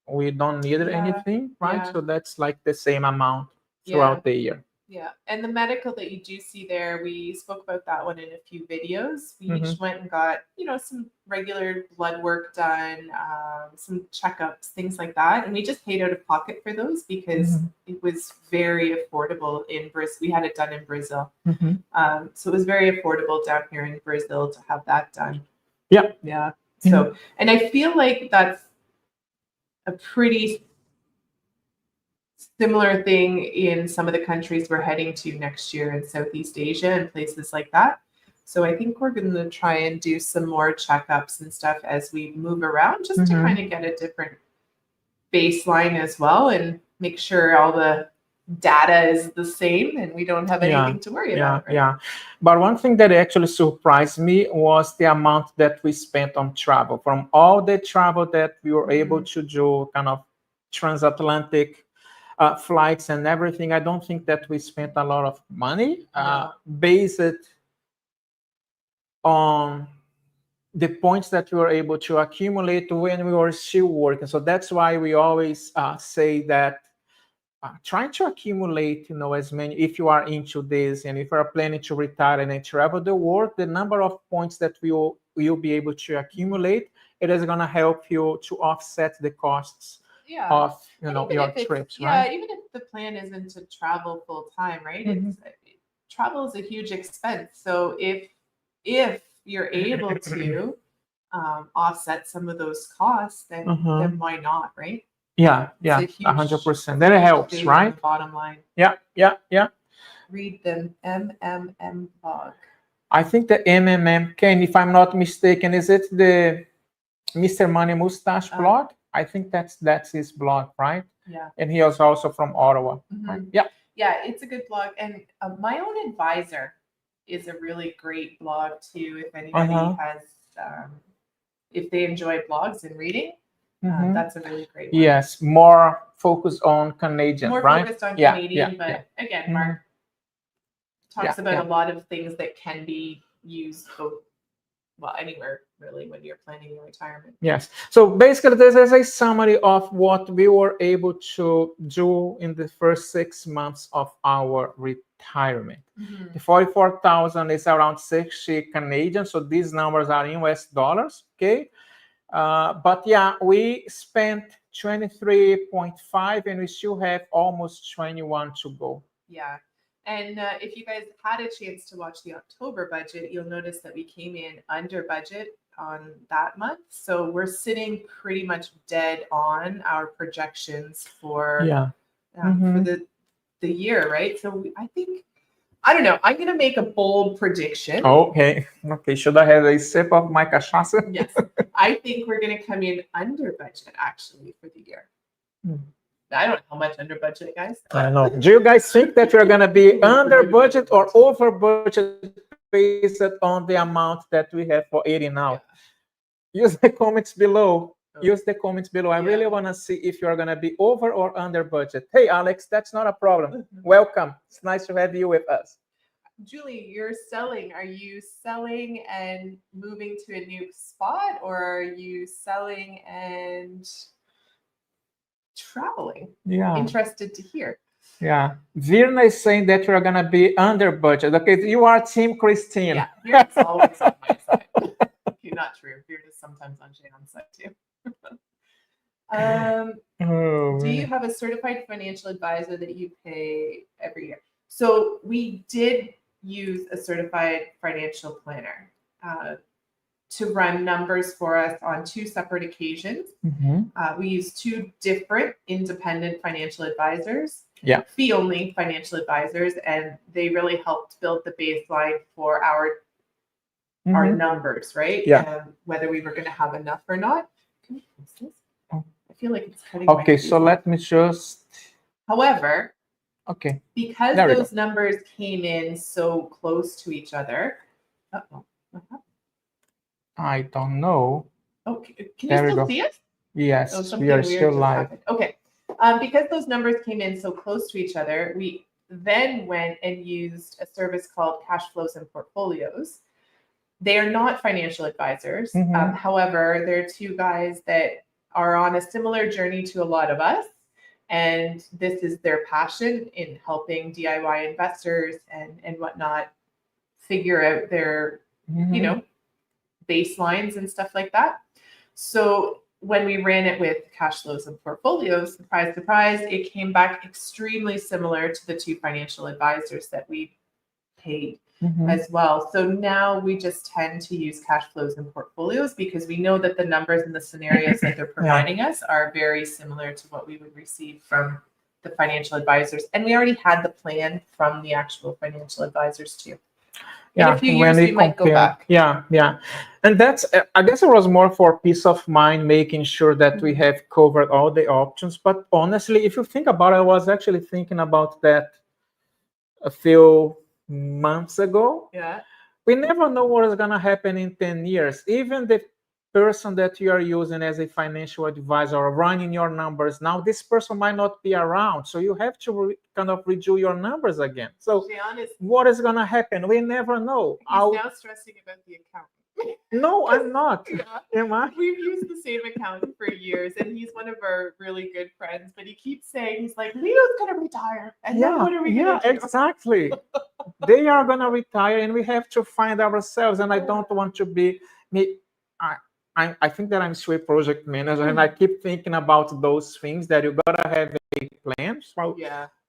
we don't need anything, right? Yeah. So that's like the same amount Yeah. throughout the year. Yeah. And the medical that you do see there, we spoke about that one in a few videos. We each went and got, some regular blood work done, some checkups, things like that. And we just paid out of pocket for those because it was very affordable in Brazil. We had it done in Brazil. So it was very affordable down here in Brazil to have that done. Yeah. Yeah. So, and I feel like that's a pretty similar thing in some of the countries we're heading to next year in Southeast Asia and places like that. So I think we're going to try and do some more checkups and stuff as we move around, just to kind of get a different baseline as well and make sure all the data is the same and we don't have anything to worry about. Right? Yeah. But one thing that actually surprised me was the amount that we spent on travel. From all the travel that we were able to do, kind of transatlantic flights and everything, I don't think that we spent a lot of money based on the points that we were able to accumulate when we were still working. So that's why we always say that try to accumulate, as many, if you are into this and if you are planning to retire and travel the world, the number of points that you'll be able to accumulate, it is going to help you to offset the costs of your trips, right? Yeah, even if the plan isn't to travel full time, right? Travel is a huge expense. So if you're able to offset some of those costs, then why not, right? Yeah, 100%. That helps, right? Bottom line. Yeah. Read the MMM blog. I think the MMM, Ken, if I'm not mistaken, is it the Mr. Money Mustache blog? I think that's his blog, right? Yeah. And he is also from Ottawa, right? Yeah. Yeah, it's a good blog. And My Own Advisor is a really great blog too. If anybody has, if they enjoy blogs and reading, that's a really great one. Yes, more focused on Canadian, right? More focused on Canadian, but again, Mark talks about a lot of things that can be used anywhere really when you're planning your retirement. Yes. So basically, this is a summary of what we were able to do in the first 6 months of our retirement. The 44,000 is around 60 Canadian. So these numbers are in US dollars. Okay. But we spent 23.5 and we still have almost 21 to go. Yeah. And if you guys had a chance to watch the October budget, you'll notice that we came in under budget on that month. So we're sitting pretty much dead on our projections for the year, right? So I don't know. I'm going to make a bold prediction. Okay. Should I have a sip of my cachaça? Yes. I think we're going to come in under budget actually for the year. I don't know how much under budget, guys. I don't know. Do you guys think that we're going to be under budget or over budget based on the amount that we have for 80 now? Yeah. Use the comments below. I really want to see if you're going to be over or under budget. Hey, Alex, that's not a problem. Welcome. It's nice to have you with us. Julie, you're selling. Are you selling and moving to a new spot, or are you selling and traveling? Yeah. Interested to hear. Yeah. Virna is saying that you're going to be under budget. Okay, you are Team Christine. Yeah, Virna's always on my side. Okay, not true. Virna's sometimes on Shannon's side too. Do you have a certified financial advisor that you pay every year? So we did use a certified financial planner to run numbers for us on 2 separate occasions. We used 2 different independent financial advisors, fee-only financial advisors, and they really helped build the baseline for our numbers, right? Whether we were going to have enough or not. Can we close this? I feel like it's cutting. Okay, so let me just. However, because there those numbers came in so close to each other. What happened? I don't know. Okay, can you still see us? Yes, we are still live. Okay. Because those numbers came in so close to each other, we then went and used a service called Cash Flows and Portfolios. They are not financial advisors. However, they're two guys that are on a similar journey to a lot of us. And this is their passion in helping DIY investors and whatnot figure out their, you know, baselines and stuff like that. So when we ran it with Cash Flows and Portfolios, surprise, surprise, it came back extremely similar to the two financial advisors that we paid as well. So now we just tend to use Cash Flows and Portfolios because we know that the numbers and the scenarios that they're providing us are very similar to what we would receive from the financial advisors. And we already had the plan from the actual financial advisors too. In a few years, we might go back. Yeah. And that's, I guess it was more for peace of mind, making sure that we have covered all the options. But honestly, if you think about it, I was actually thinking about that a few months ago. Yeah. We never know what is going to happen in 10 years. Even the person that you are using as a financial advisor or running your numbers now, this person might not be around. So you have to kind of redo your numbers again. So what is going to happen? We never know. He's now stressing about the account. No, I'm not. Am I? We've used the same account for years, and he's one of our really good friends. But he keeps saying, he's like, Leo's going to retire. And then what are we going to do? Exactly. They are going to retire, and we have to find ourselves. And I don't want to be me. I think that I'm a project manager, and I keep thinking about those things that you gotta have a plan. So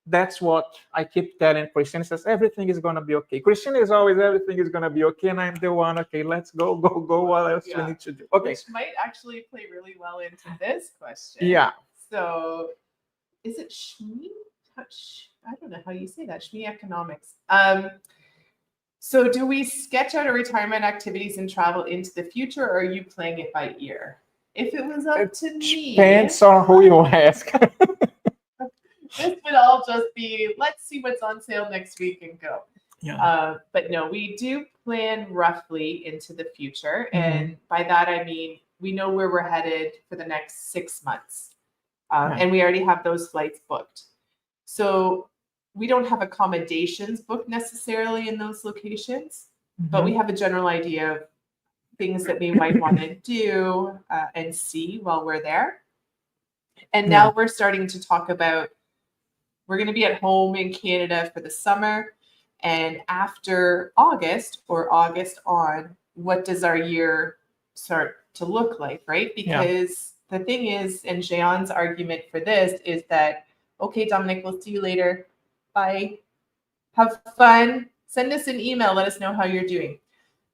that's what I keep telling Christine. Says everything is gonna be okay. Christine is always everything is gonna be okay, and I'm the one. Okay, let's go. What else we need to do? Okay, which might actually play really well into this question. Yeah. So, is it SHME? I don't know how you say that. SHME economics. So do we sketch out our retirement activities and travel into the future, or are you playing it by ear? If it was up to me. Depends on who you ask. This would all just be, let's see what's on sale next week and go. Yeah. But no, we do plan roughly into the future. And by that, I mean, we know where we're headed for the next 6 months. And we already have those flights booked. So we don't have accommodations booked necessarily in those locations, but we have a general idea of things that we might want to do and see while we're there. And now we're starting to talk about, we're going to be at home in Canada for the summer. And after August or August on, what does our year start to look like, right? Because the thing is, and Jean's argument for this is that, okay, Dominic, we'll see you later. Bye. Have fun. Send us an email. Let us know how you're doing.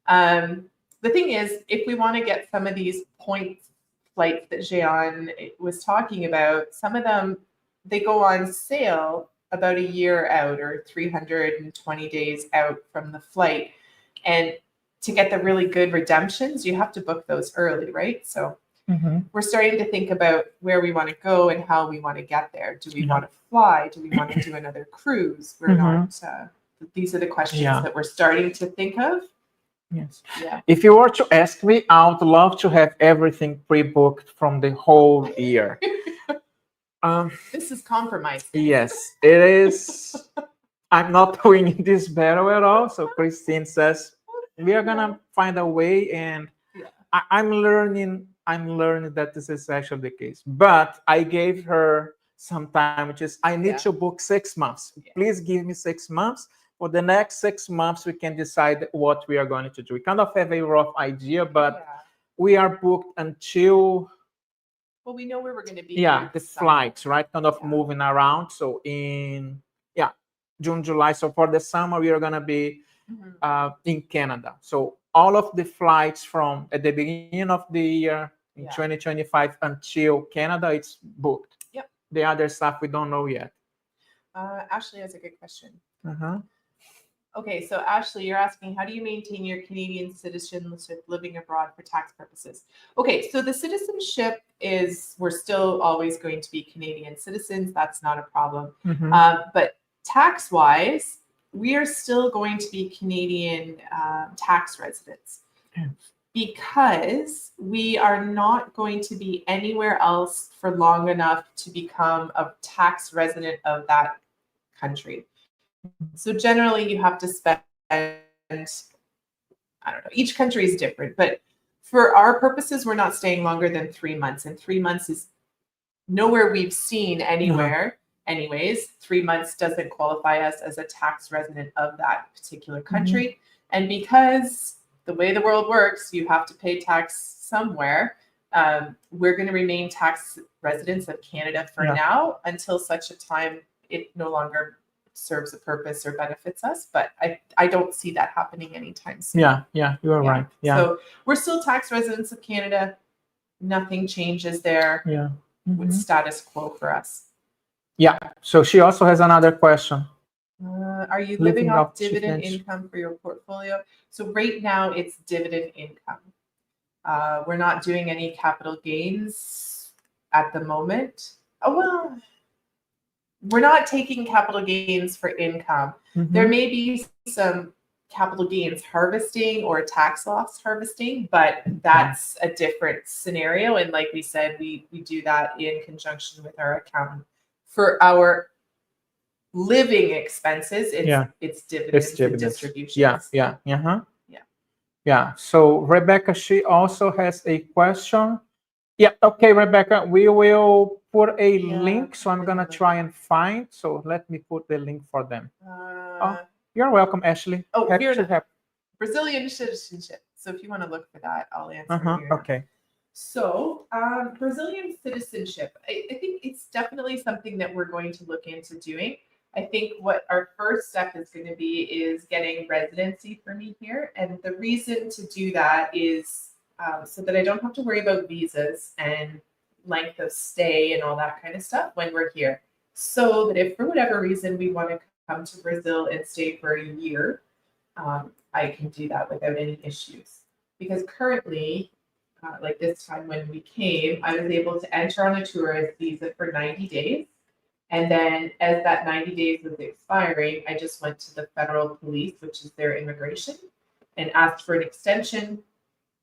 The thing is, if we want to get some of these point flights that Jean was talking about, some of them, they go on sale about a year out or 320 days out from the flight. And to get the really good redemptions, you have to book those early, right? So we're starting to think about where we want to go and how we want to get there. Do we want to fly? Do we want to do another cruise? We're not. These are the questions that we're starting to think of. Yes. Yeah. If you were to ask me, I would love to have everything pre-booked from the whole year. This is compromise. Yes, it is. I'm not doing this better at all. So Christine says we are gonna find a way, and I'm learning that this is actually the case. But I gave her some time, which is I need to book 6 months. Please give me 6 months. For the next 6 months, we can decide what we are going to do. We kind of have a rough idea, but we are booked until. Well, we know where we're going to be. Yeah, the flights, right? Kind of moving around. So in June, July. So for the summer, we are going to be in Canada. So all of the flights from at the beginning of the year in 2025 until Canada, it's booked. Yep. The other stuff we don't know yet. Ashley has a good question. Okay, so Ashley, you're asking, how do you maintain your Canadian citizenship living abroad for tax purposes? Okay, so the citizenship is, we're still always going to be Canadian citizens. That's not a problem. But tax-wise, we are still going to be Canadian tax residents because we are not going to be anywhere else for long enough to become a tax resident of that country. So generally you have to spend, I don't know, each country is different, but for our purposes, we're not staying longer than 3 months, and 3 months is nowhere we've seen anywhere. Anyways, 3 months doesn't qualify us as a tax resident of that particular country. And because the way the world works, you have to pay tax somewhere. We're going to remain tax residents of Canada for now until such a time it no longer serves a purpose or benefits us. But I don't see that happening anytime soon. Yeah, you are right. Yeah. So we're still tax residents of Canada. Nothing changes there. Yeah. With status quo for us. Yeah. So she also has another question. Are you living off dividend income for your portfolio? So right now it's dividend income. We're not doing any capital gains at the moment. Oh, well, we're not taking capital gains for income. There may be some capital gains harvesting or tax loss harvesting, but that's a different scenario. And like we said, we do that in conjunction with our accountant. For our living expenses, it's dividends and distributions. Yeah. So Rebecca, she also has a question. Yeah. Okay, Rebecca, we will put a link. So I'm gonna try and find. So let me put the link for them. You're welcome, Ashley. Oh, Brazilian citizenship. So if you want to look for that, I'll answer here. Okay. So Brazilian citizenship, I think it's definitely something that we're going to look into doing. I think what our first step is going to be is getting residency for me here. And the reason to do that is so that I don't have to worry about visas and length of stay and all that kind of stuff when we're here. So that if for whatever reason we want to come to Brazil and stay for a year, I can do that without any issues. Because currently, like this time when we came, I was able to enter on a tourist visa for 90 days. And then as that 90 days was expiring, I just went to the federal police, which is their immigration, and asked for an extension.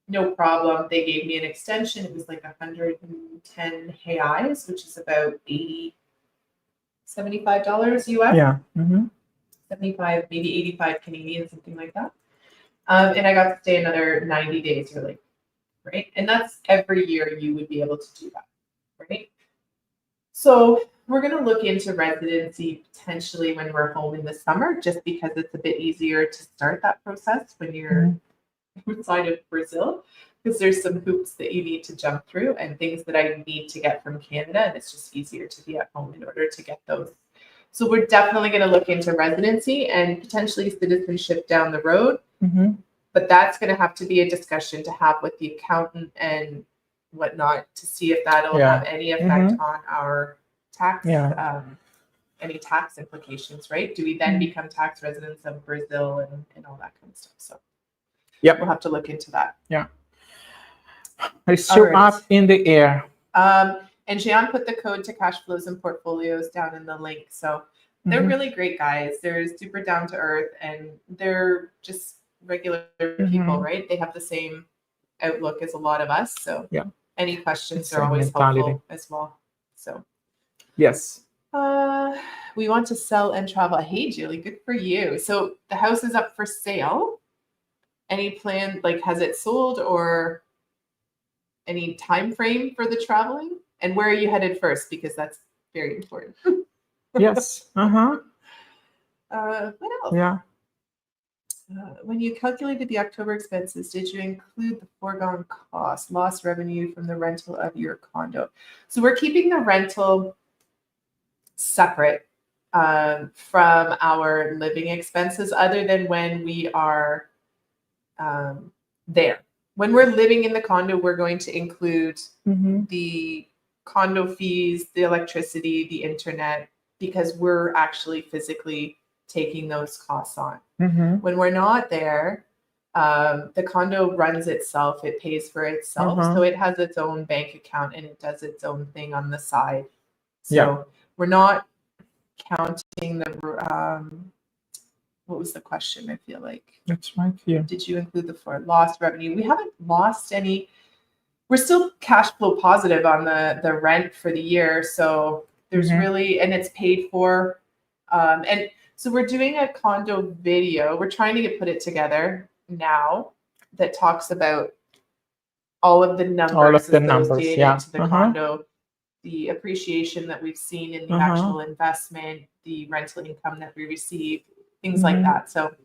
No problem. They gave me an extension. It was like 110 reais, which is about $75 US. Yeah. 75, maybe 85 Canadian, something like that. And I got to stay another 90 days, really, right? And that's every year you would be able to do that, right? So we're going to look into residency potentially when we're home in the summer, just because it's a bit easier to start that process when you're outside of Brazil, because there's some hoops that you need to jump through and things that I need to get from Canada. And it's just easier to be at home in order to get those. So we're definitely going to look into residency and potentially citizenship down the road. But that's going to have to be a discussion to have with the accountant and whatnot to see if that'll have any effect on our tax, any tax implications, right? Do we then become tax residents of Brazil and all that kind of stuff? So we'll have to look into that. Yeah. It's still up in the air. And Jean put the code to cash flows and portfolios down in the link. So they're really great guys. They're super down to earth and they're just regular people, right? They have the same outlook as a lot of us. So any questions are always helpful as well. So yes. We want to sell and travel. Hey, Julie, good for you. So the house is up for sale. Any plan, like has it sold or any time frame for the traveling? And where are you headed first? Because that's very important. Yes. What else? Yeah. When you calculated the October expenses, did you include the foregone cost, lost revenue from the rental of your condo? So we're keeping the rental separate from our living expenses, other than when we are there. When we're living in the condo, we're going to include the condo fees, the electricity, the internet, because we're actually physically taking those costs on. When we're not there, the condo runs itself, it pays for itself. So it has its own bank account and it does its own thing on the side. So we're not counting what was the question? I feel like That's right here. did you include the for lost revenue? We haven't lost any. We're still cash flow positive on the rent for the year, so there's really, and it's paid for. And so we're doing a condo video. We're trying to put it together now that talks about all of the numbers associated to the condo, the appreciation that we've seen in the actual investment, the rental income that we receive, things like that. So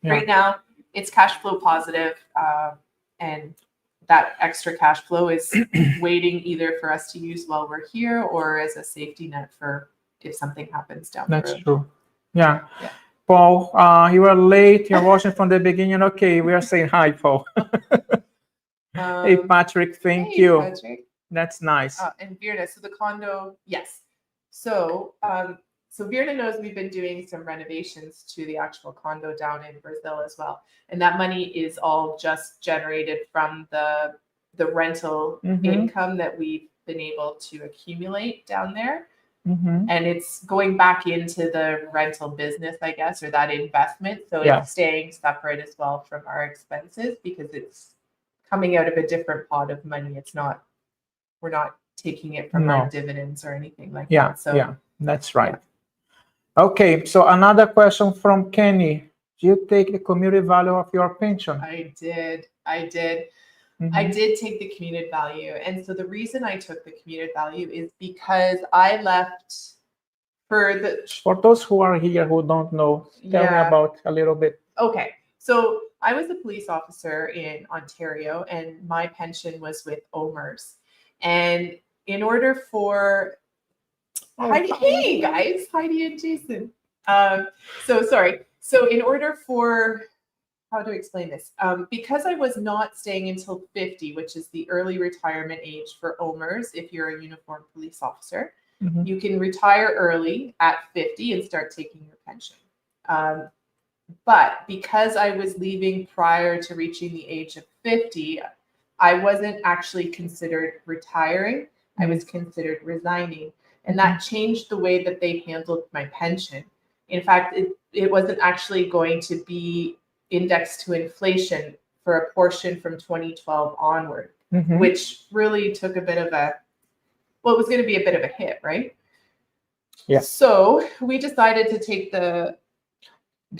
right now it's cash flow positive, and that extra cash flow is waiting either for us to use while we're here or as a safety net for if something happens down the road. That's true. Yeah. Paul, you were late. You're watching from the beginning. Okay, we are saying hi, Paul. Hey, Patrick, thank you. Patrick. That's nice. And Virna, so the condo, yes. So Virna knows we've been doing some renovations to the actual condo down in Brazil as well. And that money is all just generated from the rental income that we've been able to accumulate down there. And it's going back into the rental business, I guess, or that investment. So it's staying separate as well from our expenses because it's coming out of a different pot of money. It's not, we're not taking it from our dividends or anything like that. So that's right. Okay, so another question from Kenny. Do you take the community value of your pension? I did. I did take the commuted value. And so the reason I took the commuted value is because I left for those who are here who don't know, tell me about a little bit. Okay. So I was a police officer in Ontario and my pension was with OMERS. And in order for Heidi, hey guys, Heidi and Jason. So in order for, how to explain this? Because I was not staying until 50, which is the early retirement age for OMERS, if you're a uniformed police officer, you can retire early at 50 and start taking your pension. But because I was leaving prior to reaching the age of 50, I wasn't actually considered retiring. I was considered resigning. And that changed the way that they handled my pension. In fact, it wasn't actually going to be indexed to inflation for a portion from 2012 onward, which really took a bit of a, well, it was going to be a bit of a hit, right? Yeah. So we decided to take the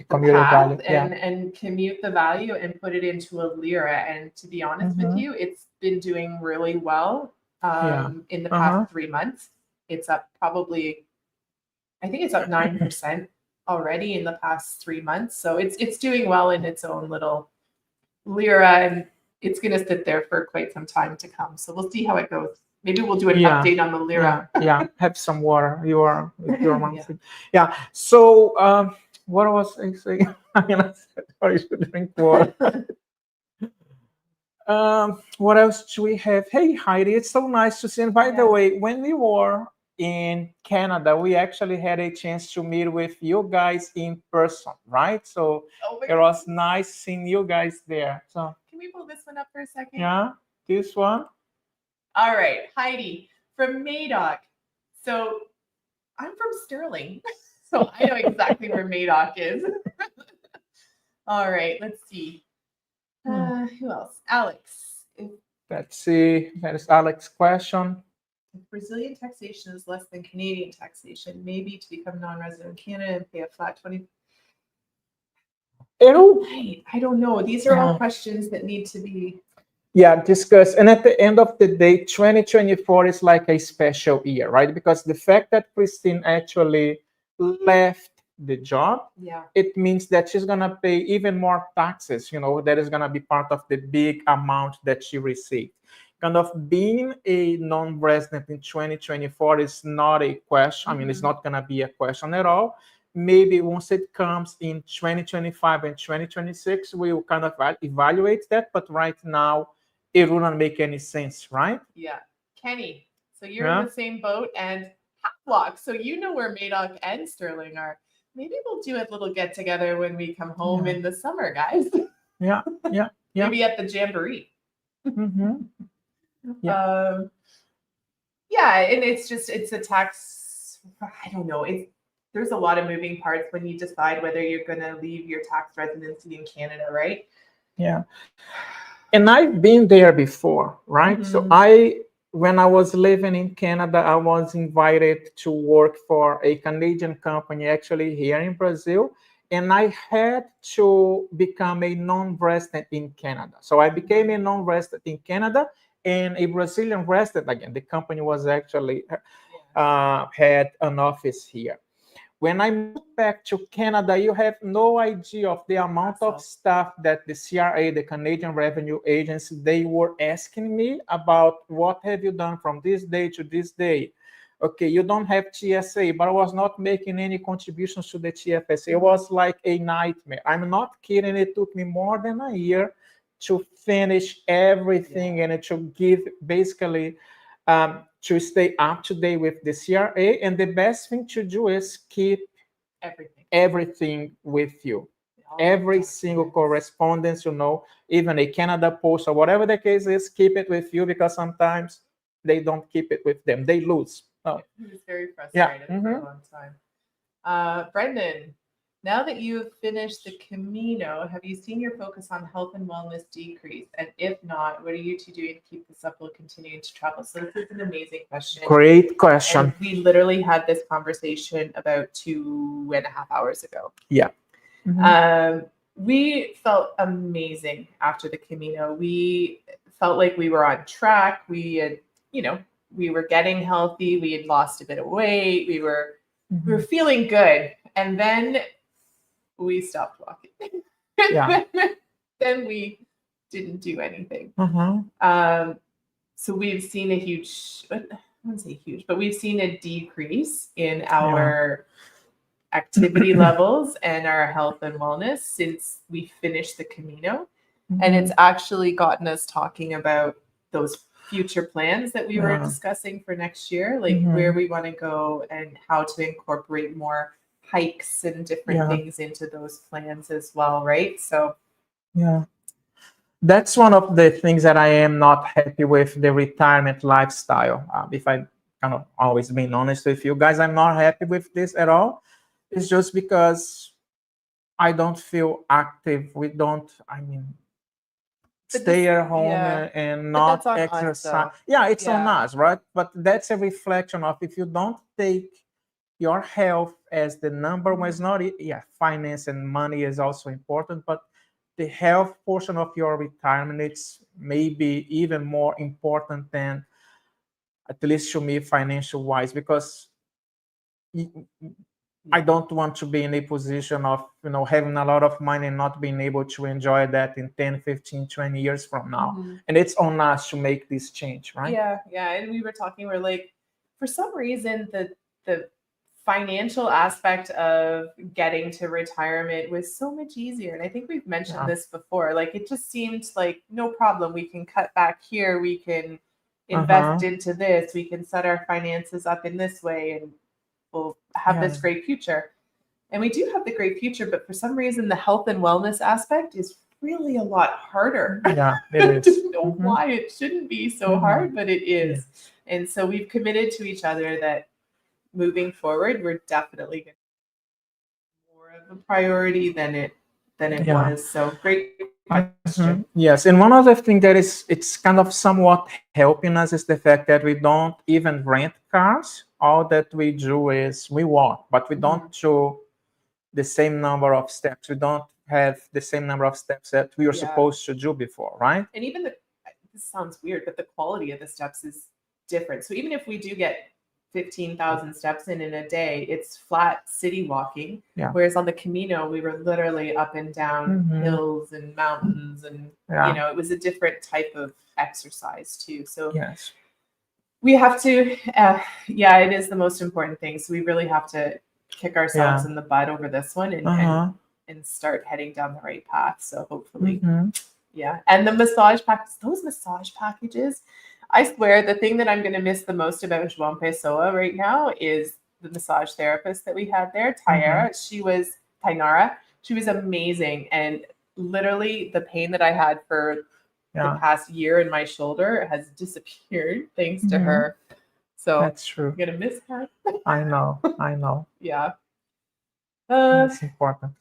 path and commute the value and put it into a lira. And to be honest with you, it's been doing really well in the past 3 months. It's up probably, I think it's up 9% already in the past 3 months. So it's doing well in its own little lira, and it's going to sit there for quite some time to come. So we'll see how it goes. Maybe we'll do an update on the lira. Have some water. Your So what was I saying? I should drink water. What else do we have? Hey, Heidi, it's so nice to see. And by the way, when we were in Canada, we actually had a chance to meet with you guys in person, right? So it was nice seeing you guys there. So can we pull this one up for a second? Yeah, this one. All right, Heidi from Madoc. So I'm from Sterling, so I know exactly where Madoc is. All right, let's see. Who else? Alex. Let's see. That is Alex's question. If Brazilian taxation is less than Canadian taxation, maybe to become non-resident in Canada and pay a flat 20. I don't know. These are all questions that need to be discussed. And at the end of the day, 2024 is like a special year, right? Because the fact that Christine actually left the job, it means that she's gonna pay even more taxes. That is gonna be part of the big amount that she received. Kind of being a non-resident in 2024 is not a question. I mean, it's not gonna be a question at all. Maybe once it comes in 2025 and 2026, we'll kind of evaluate that. But right now, it wouldn't make any sense, right? Yeah. Kenny, so you're in the same boat, and Havelock, so you know where Madoc and Sterling are. Maybe we'll do a little get together when we come home in the summer, guys. Maybe at the Jamboree. And it's a tax, I don't know. there's a lot of moving parts when you decide whether you're going to leave your tax residency in Canada, right? Yeah. And I've been there before, right? So when I was living in Canada, I was invited to work for a Canadian company actually here in Brazil. And I had to become a non-resident in Canada. So I became a non-resident in Canada and a Brazilian resident again. The company was actually had an office here. When I moved back to Canada, you have no idea of the amount of stuff that the CRA, the Canadian Revenue Agency, they were asking me about what have you done from this day to this day. Okay, you don't have TSA, but I was not making any contributions to the TFSA. It was like a nightmare. I'm not kidding. It took me more than a year to finish everything and to give basically to stay up to date with the CRA. And the best thing to do is keep everything with you. Every single correspondence, even a Canada Post or whatever the case is, keep it with you because sometimes they don't keep it with them. They lose. Oh. He was very frustrated for a long time. Brendan, now that you have finished the Camino, have you seen your focus on health and wellness decrease? And if not, what are you two doing to keep this up while continuing to travel? So this is an amazing question. Great question. And we literally had this conversation about 2.5 hours ago. Yeah. We felt amazing after the Camino. We felt like we were on track. We had, we were getting healthy. We had lost a bit of weight. We were feeling good. And then we stopped walking. Yeah. Then we didn't do anything. So we've seen a huge, I wouldn't say huge, but we've seen a decrease in our activity levels and our health and wellness since we finished the Camino. And it's actually gotten us talking about those future plans that we were discussing for next year, like where we want to go and how to incorporate more hikes and different things into those plans as well, right? So that's one of the things that I am not happy with, the retirement lifestyle. If I kind of always being honest with you guys, I'm not happy with this at all. It's just because I don't feel active. Stay at home and not exercise. It's on us, right? But that's a reflection of if you don't take your health as the number one. Is not finance and money is also important, but the health portion of your retirement, it's maybe even more important than, at least to me, financial wise, because I don't want to be in a position of having a lot of money and not being able to enjoy that in 10, 15, 20 years from now. And it's on us to make this change, right? Yeah. And we were talking, we're like, for some reason the financial aspect of getting to retirement was so much easier. And I think we've mentioned this before. Like, it just seemed like no problem. We can cut back here. We can invest into this. We can set our finances up in this way and we'll have this great future. And we do have the great future, but for some reason, the health and wellness aspect is really a lot harder. Yeah, it is. I don't know why it shouldn't be so hard, but it is. And so we've committed to each other that moving forward, we're definitely going to be more of a priority than it was. So great question. Yes, and one other thing that it's kind of somewhat helping us is the fact that we don't even rent cars. All that we do is we walk, but we don't do the same number of steps. We don't have the same number of steps that we were supposed to do before, right? And even this sounds weird, but the quality of the steps is different. So even if we do get 15,000 steps in a day, it's flat city walking. Whereas on the Camino, we were literally up and down hills and mountains, and it was a different type of exercise too. So we have to, it is the most important thing. So we really have to kick ourselves in the butt over this one and start heading down the right path. So hopefully, and the massage packages, those massage packages, I swear the thing that I'm going to miss the most about João Pessoa right now is the massage therapist that we had there, Tainara. She was amazing. And literally the pain that I had for the past year in my shoulder has disappeared thanks to her. So that's true. I'm going to miss her. I know. Yeah. It's important.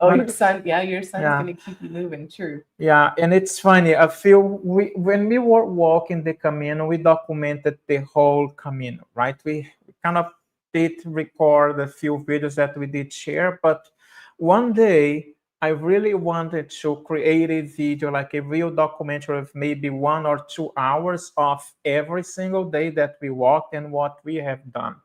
Oh, But- your son's Yeah. gonna keep you moving. True. Yeah, and it's funny. When we were walking the Camino, we documented the whole Camino, right? We kind of did record a few videos that we did share, but one day I really wanted to create a video, like a real documentary of maybe 1 or 2 hours of every single day that we walked and what we have done.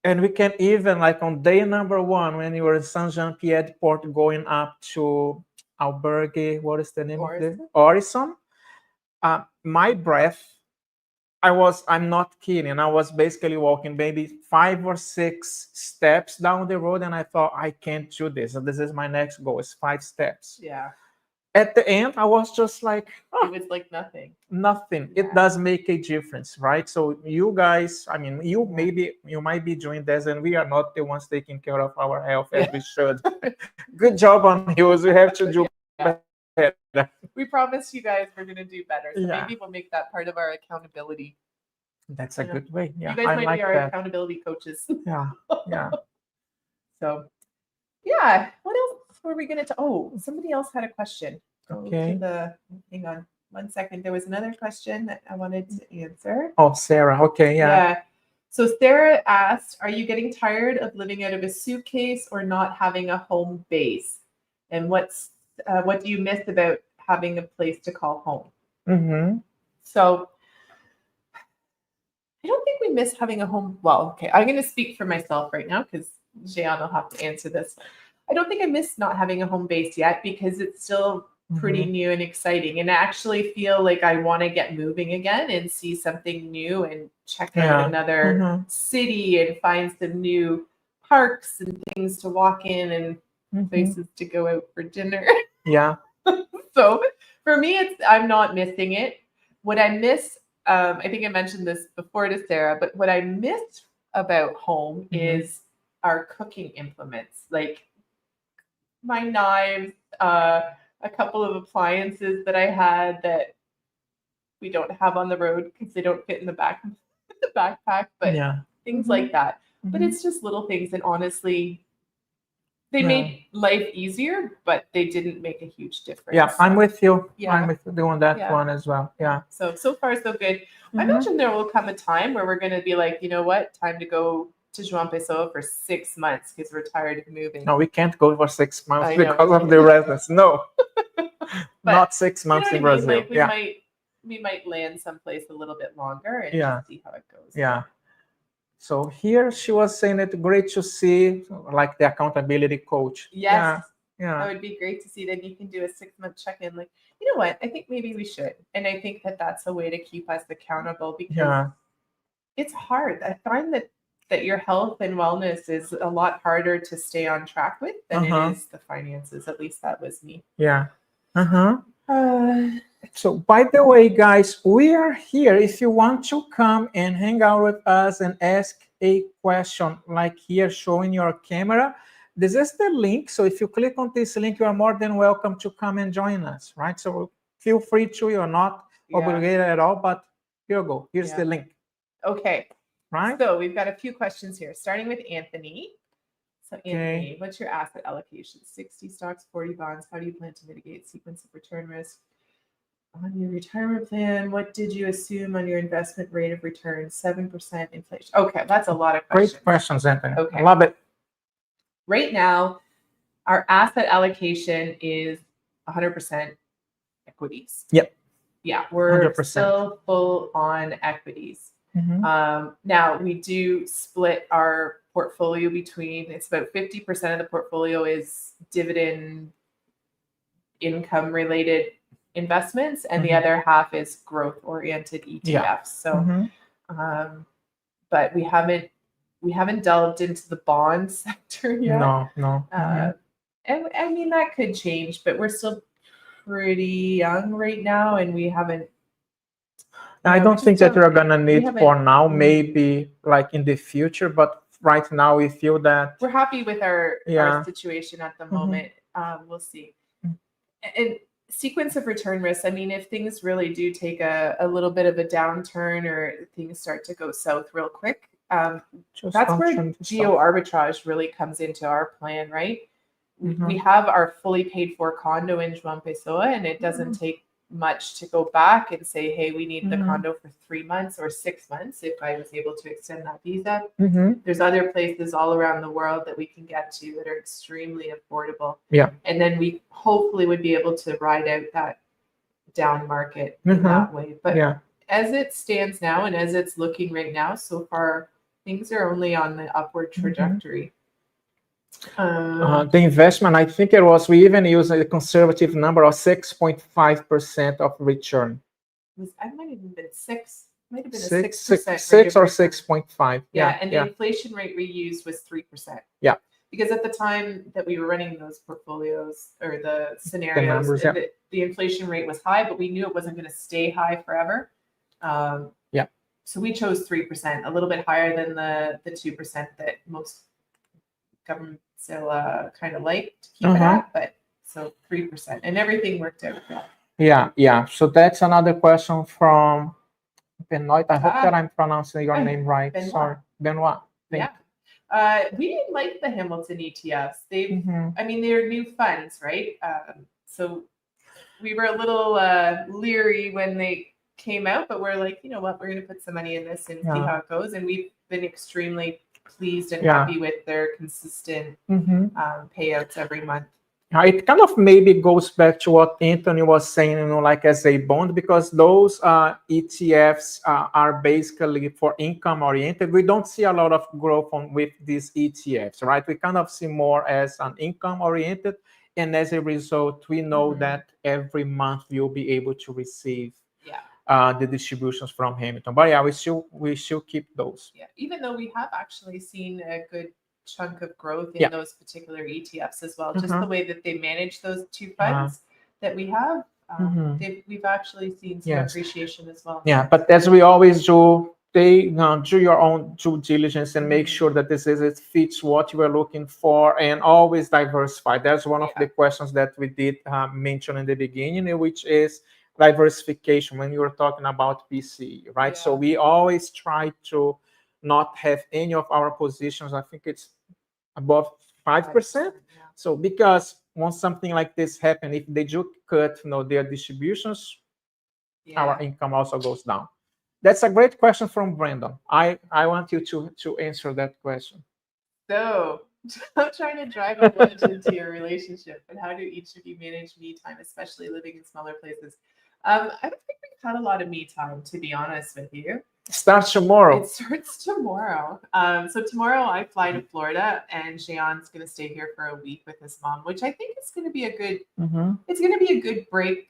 And we can even, like on day number 1, when you were in Saint Jean Pied Port going up to Albergue, what is the name of the Orison? My breath, I'm not kidding. I was basically walking maybe 5 or 6 steps down the road, and I thought, I can't do this. This is my next goal, is 5 steps. Yeah. At the end, I was just like, It was like nothing. nothing. Yeah. It does make a difference, right? So you guys, I mean, you Yeah. might be doing this, and we are not the ones taking care of our health as we should. Good job on you. We have to do better. We promised you guys we're gonna do better. So Yeah. maybe we'll make that part of our accountability. That's a good way. Yeah, You guys I might like be our that. accountability coaches. Yeah, yeah. So yeah. What else were we gonna oh, somebody else had a question. Go Okay. to hang on 1 second. There was another question that I wanted to answer. Oh, Sarah. Okay, yeah. So Sarah asked, are you getting tired of living out of a suitcase or not having a home base? And what do you miss about having a place to call home? Mm-hmm. So I don't think we miss having a home. Well, okay, I'm going to speak for myself right now because Jean will have to answer this. I don't think I miss not having a home base yet because it's still pretty new and exciting. And I actually feel like I want to get moving again and see something new and check out another city and find some new parks and things to walk in and places to go out for dinner. Yeah. So for me, I'm not missing it. What I miss, I think I mentioned this before to Sarah, but what I miss about home is our cooking implements, like my knives, a couple of appliances that I had that we don't have on the road because they don't fit in the back of the backpack, but things like that. But it's just little things, and honestly, they made life easier, but they didn't make a huge difference. Yeah, I'm with you. Yeah. I'm with you doing that one as well. Yeah. So far so good. I imagine there will come a time where we're going to be like, you know what, time to go to João Pessoa for 6 months because we're tired of moving. No, we can't go for 6 months because of the residence. No, not 6 months in Brazil. Like we might land someplace a little bit longer and just see how it goes. Yeah. So here she was saying it great to see like the accountability coach. Yes. Yeah. That would be great to see. Then you can do a 6-month check-in. Like, you know what? I think maybe we should. And I think that that's a way to keep us accountable because it's hard. I find that your health and wellness is a lot harder to stay on track with than it is the finances. At least that was me. Yeah. So by the way, guys, we are here. If you want to come and hang out with us and ask a question like here showing your camera, this is the link. So if you click on this link, you are more than welcome to come and join us, right? So feel free to. You're not obligated at all, but here you go. Here's the link. Okay. Right. So we've got a few questions here, starting with Anthony. So Anthony, what's your asset allocation? 60 stocks, 40 bonds. How do you plan to mitigate sequence of return risk? On your retirement plan, what did you assume on your investment rate of return? 7% inflation. Okay, that's a lot of questions. Great questions, Anthony. Okay. I love it. Right now, our asset allocation is 100% equities. Yep. Yeah, we're 100%. still full on equities. Now, we do split our portfolio between, it's about 50% of the portfolio is dividend income related investments, and the other half is growth oriented ETFs. So, but we haven't delved into the bond sector yet. No. And I mean, that could change, but we're still pretty young right now, and we haven't. I don't think that we're gonna need for now, maybe like in the future, but right now we feel that we're happy with our situation at the moment. We'll see. And sequence of return risks. I mean, if things really do take a little bit of a downturn or things start to go south real quick, Just That's where function geo stuff. arbitrage really comes into our plan, right? Mhm. We have our fully paid for condo in João Pessoa, and it doesn't take much to go back and say, hey, we need the Mhm. condo for 3 months or 6 months if I was able to extend that visa. Mhm. There's other places all around the world that we can get to that are extremely affordable. Yeah. And then we hopefully would be able to ride out that down market in Mhm. that way. But Yeah. as it stands now and as it's looking right now, so far things are only on the upward trajectory. The investment, I think it was, we even used a conservative number of 6.5% of return. I might have even been six. Might have been a 6 6% or 6.5. Yeah, and the inflation rate we used was 3%. Yeah. Because at the time that we were running those portfolios or the scenarios, numbers, yeah. the inflation rate was high, but we knew it wasn't going to stay high forever. Yeah. So we chose 3%, a little bit higher than the 2% that most governments kind of like to keep it at, but so 3%, and everything worked out. Yeah. So that's another question from Benoit. I hope that I'm pronouncing your name right. Benoit. Sorry, Benoit. Yeah. We didn't like the Hamilton ETFs. I mean, they're new funds, right? So we were a little leery when they came out, but we're like, you know what, we're going to put some money in this and see how it goes. And we've been extremely pleased and happy with their consistent payouts every month. It kind of maybe goes back to what Anthony was saying, like as a bond, because those ETFs are basically for income oriented. We don't see a lot of growth with these ETFs, right? We kind of see more as an income oriented. And as a result, we know that every month you'll be able to receive the distributions from Hamilton. But yeah, we still keep those. Yeah, even though we have actually seen a good chunk of growth in those particular ETFs as well. Just the way that they manage those two funds that we have, we've actually seen some appreciation as well. Yeah, but as we always do, do your own due diligence and make sure that it fits what you are looking for, and always diversify. That's one of the questions that we did mention in the beginning, which is diversification when you were talking about PCE, right? So we always try to not have any of our positions, I think it's above 5%. So because once something like this happens, if they do cut their distributions, our income also goes down. That's a great question from Brandon. I want you to answer that question. So I'm trying to drive a wedge into your relationship, and how do each of you manage me time, especially living in smaller places? I don't think we've had a lot of me time, to be honest with you. Starts tomorrow. It starts tomorrow. So tomorrow I fly to Florida, and Jean's going to stay here for a week with his mom, which I think is going to be a good. It's going to be a good break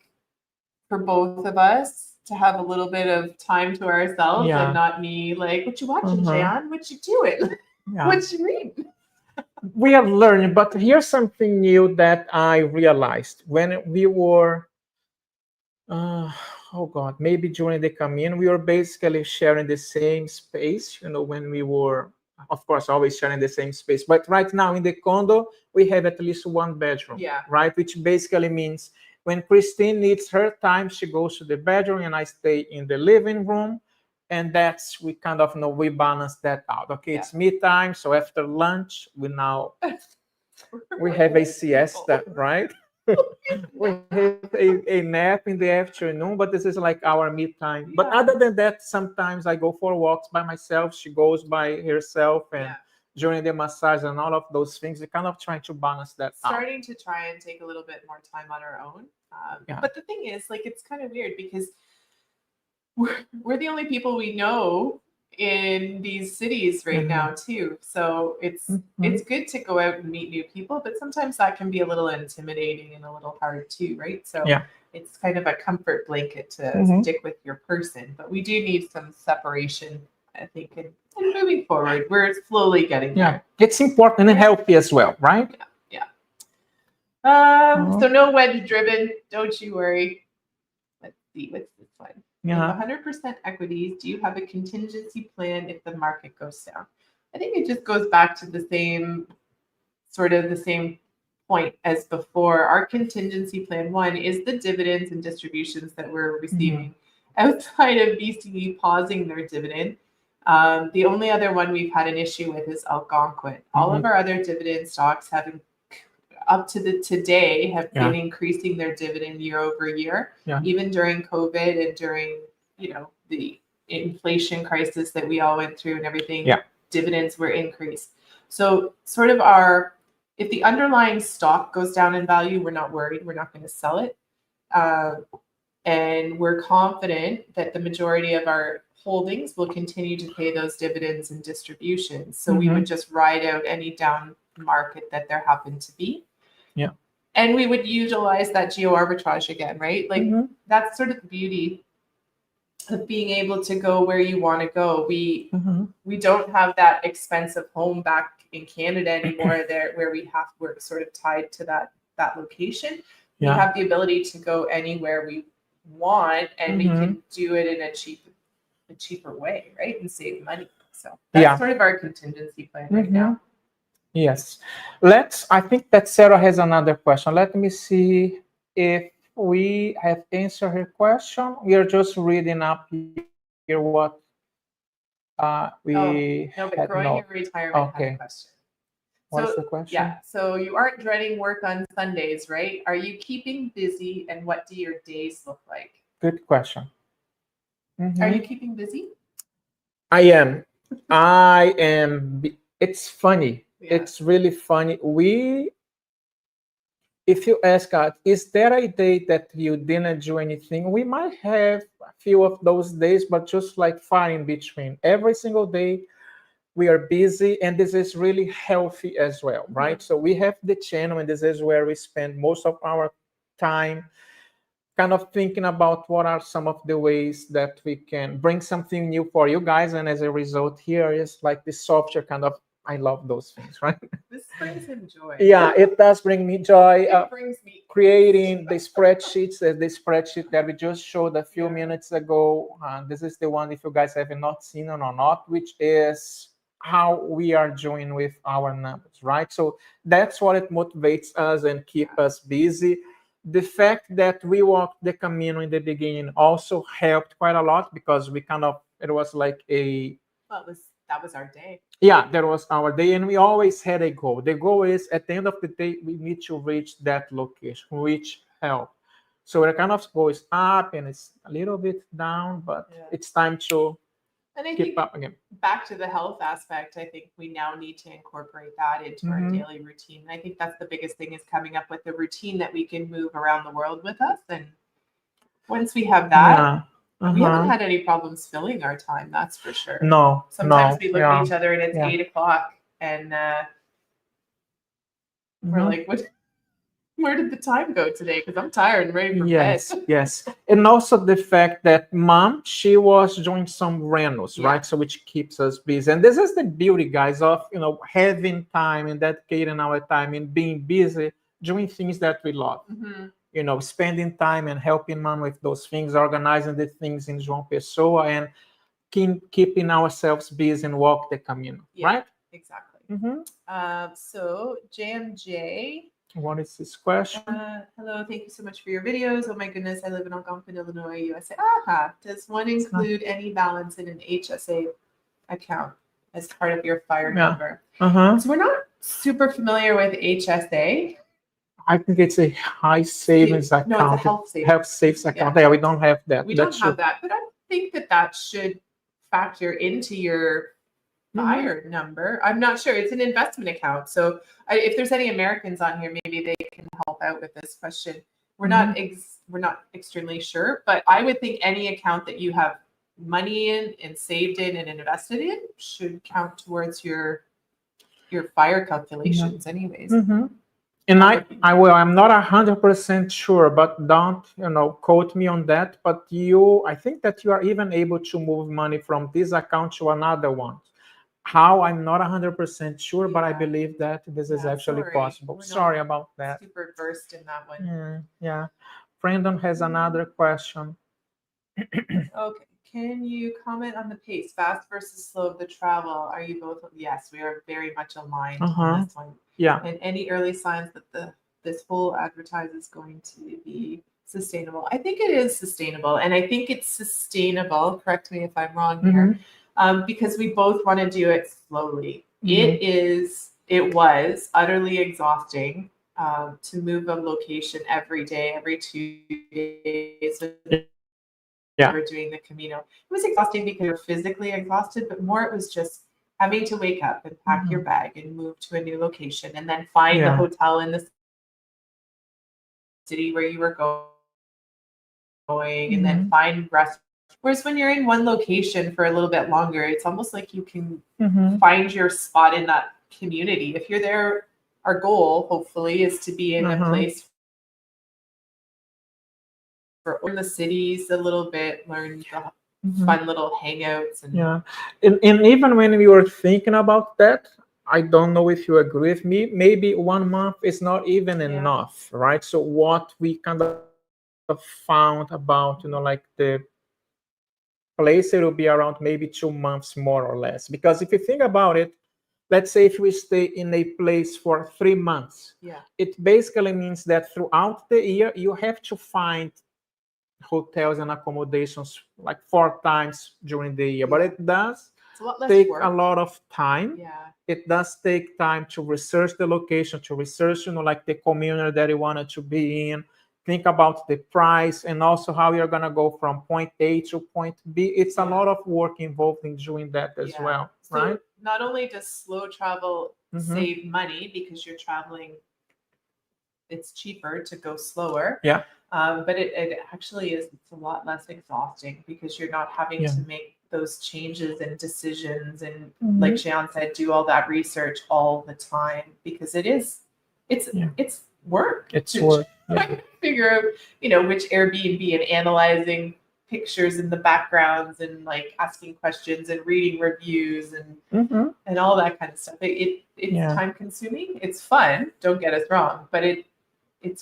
for both of us to have a little bit of time to ourselves and not me like, what you watching, Jean? What you doing? What you reading? We are learning, but here's something new that I realized when we were. Oh God, maybe during the Camino, we were basically sharing the same space, when we were, of course, always sharing the same space. But right now in the condo, we have at least one bedroom, right? Which basically means when Christine needs her time, she goes to the bedroom and I stay in the living room. And we kind of we balance that out. Okay, it's me time. So after lunch, we have a siesta, right? We have a nap in the afternoon, but this is like our me time. But other than that, sometimes I go for walks by myself. She goes by herself, and during the massage and all of those things, we kind of trying to balance that out. Starting to try and take a little bit more time on our own. But the thing is, it's kind of weird because we're the only people we know in these cities right now too. So it's good to go out and meet new people, but sometimes that can be a little intimidating and a little hard too, right? So it's kind of a comfort blanket to stick with your person, but we do need some separation, I think, and moving forward, we're slowly getting there. It's important and healthy as well, right? So no wedge driven, don't you worry. Let's see, what's this one? With 100% equities, do you have a contingency plan if the market goes down? I think it just goes back to the same point as before. Our contingency plan one is the dividends and distributions that we're receiving outside of BCE pausing their dividend. The only other one we've had an issue with is Algonquin. All of our other dividend stocks have, up to today, have been increasing their dividend year over year, even during COVID and during, the inflation crisis that we all went through and everything. Dividends were increased. So sort of if the underlying stock goes down in value, we're not worried. We're not going to sell it. And we're confident that the majority of our holdings will continue to pay those dividends and distributions. So we would just ride out any down market that there happened to be. And we would utilize that geo arbitrage again, right? Like that's sort of the beauty of being able to go where you want to go. We don't have that expensive home back in Canada anymore there where we're sort of tied to that location. We have the ability to go anywhere we want, and we can do it in a cheaper way, right? And save money. So that's sort of our contingency plan right now. Yes. I think that Sarah has another question. Let me see if we have answered her question. We are just reading up here what we but growing your retirement had a question. What's the question? Yeah. So you aren't dreading work on Sundays, right? Are you keeping busy, and what do your days look like? Good question. Are you keeping busy? I am. It's funny. It's really funny. If you ask us, is there a day that you didn't do anything? We might have a few of those days, but just like far in between. Every single day, we are busy, and this is really healthy as well, right? So we have the channel, and this is where we spend most of our time kind of thinking about what are some of the ways that we can bring something new for you guys. And as a result, here is like the software kind of, I love those things, right? This brings him joy. Yeah, it does bring me joy. It brings me creating the spreadsheets, the spreadsheet that we just showed a few minutes ago. This is the one, if you guys have not seen it or not, which is how we are doing with our numbers, right? So that's what it motivates us and keep us busy. The fact that we walked the Camino in the beginning also helped quite a lot, because it was like that was our day. Yeah, that was our day, and we always had a goal. The goal is, at the end of the day, we need to reach that location, which help. So it kind of goes up and it's a little bit down, but it's time to keep up again. Back to the health aspect, I think we now need to incorporate that into our daily routine. And I think that's the biggest thing, is coming up with a routine that we can move around the world with us. And once we have that, we haven't had any problems filling our time, that's for sure. No. Sometimes we look at each other and it's 8 o'clock, and we're like, where did the time go today? Because I'm tired and ready for bed. Yes. And also the fact that Mom, she was doing some rentals, right? So which keeps us busy. And this is the beauty, guys, of having time and dedicating our time and being busy, doing things that we love. Spending time and helping Mom with those things, organizing the things in João Pessoa, and keeping ourselves busy and walk the Camino, right? Exactly. So JMJ. What is this question? Hello, thank you so much for your videos. Oh my goodness, I live in Algonquin, Illinois, USA. Does one include any balance in an HSA account as part of your fire number? So we're not super familiar with HSA. I think it's a high savings account. No, it's a health savings. Health savings account. Yeah, we don't have that. We don't have that, but I think that should factor into your fire number. I'm not sure. It's an investment account. So if there's any Americans on here, maybe they can help out with this question. We're not extremely sure, but I would think any account that you have money in and saved in and invested in should count towards your fire calculations anyways. And I'm not 100% sure, but don't quote me on that. But I think that you are even able to move money from this account to another one. How, I'm not 100% sure, but I believe that this is actually possible. Sorry about that. Super versed in that one. Yeah. Brandon has another question. Okay. Can you comment on the pace, fast versus slow, of the travel? Are you both? Yes, we are very much aligned on this one. Yeah. And any early signs that this whole advertise is going to be sustainable? I think it is sustainable, and I think it's sustainable. Correct me if I'm wrong here. because we both want to do it slowly. Mhm. It was utterly exhausting to move a location every day, every 2 days. Yeah. We're doing the Camino. It was exhausting because you're physically exhausted, but more it was just having to wake up and pack your Mhm. bag and move to a new location and then find the Yeah. hotel in the city where you were going and then Mhm. find rest. Whereas when you're in one location for a little bit longer, it's almost like you can Mhm. find your spot in that community. If you're there, our goal hopefully is to be in a Uh-huh. place for in the cities a little bit, learn the Mhm. fun little hangouts and Yeah. And even when we were thinking about that, I don't know if you agree with me, maybe 1 month is not even yeah. enough, right? So what we kind of found about, like the place, it will be around maybe 2 months more or less. Because if you think about it, let's say if we stay in a place for 3 months, Yeah. it basically means that throughout the year, you have to find hotels and accommodations like 4 times during the year. But Yeah. it does It's a lot less take a work. lot of time. Yeah. It does take time to research the location, to research, like the community that you wanted to be in. Think about the price and also how you're gonna go from point A to point B. It's a Yeah. lot of work involved in doing that as Yeah. well, So right? not only does slow travel Mm-hmm. save money because you're traveling, it's cheaper to go slower. Yeah. But it actually is, it's a lot less exhausting because you're not having Yeah. to make those changes and decisions and like Mhm. Jean said, do all that research all the time because it's Yeah. it's work It's to work. try Yeah. to figure out, which Airbnb and analyzing pictures in the backgrounds and like asking questions and reading reviews Mm-hmm. and all that kind of stuff. It's Yeah. time consuming. It's fun, don't get us wrong, but it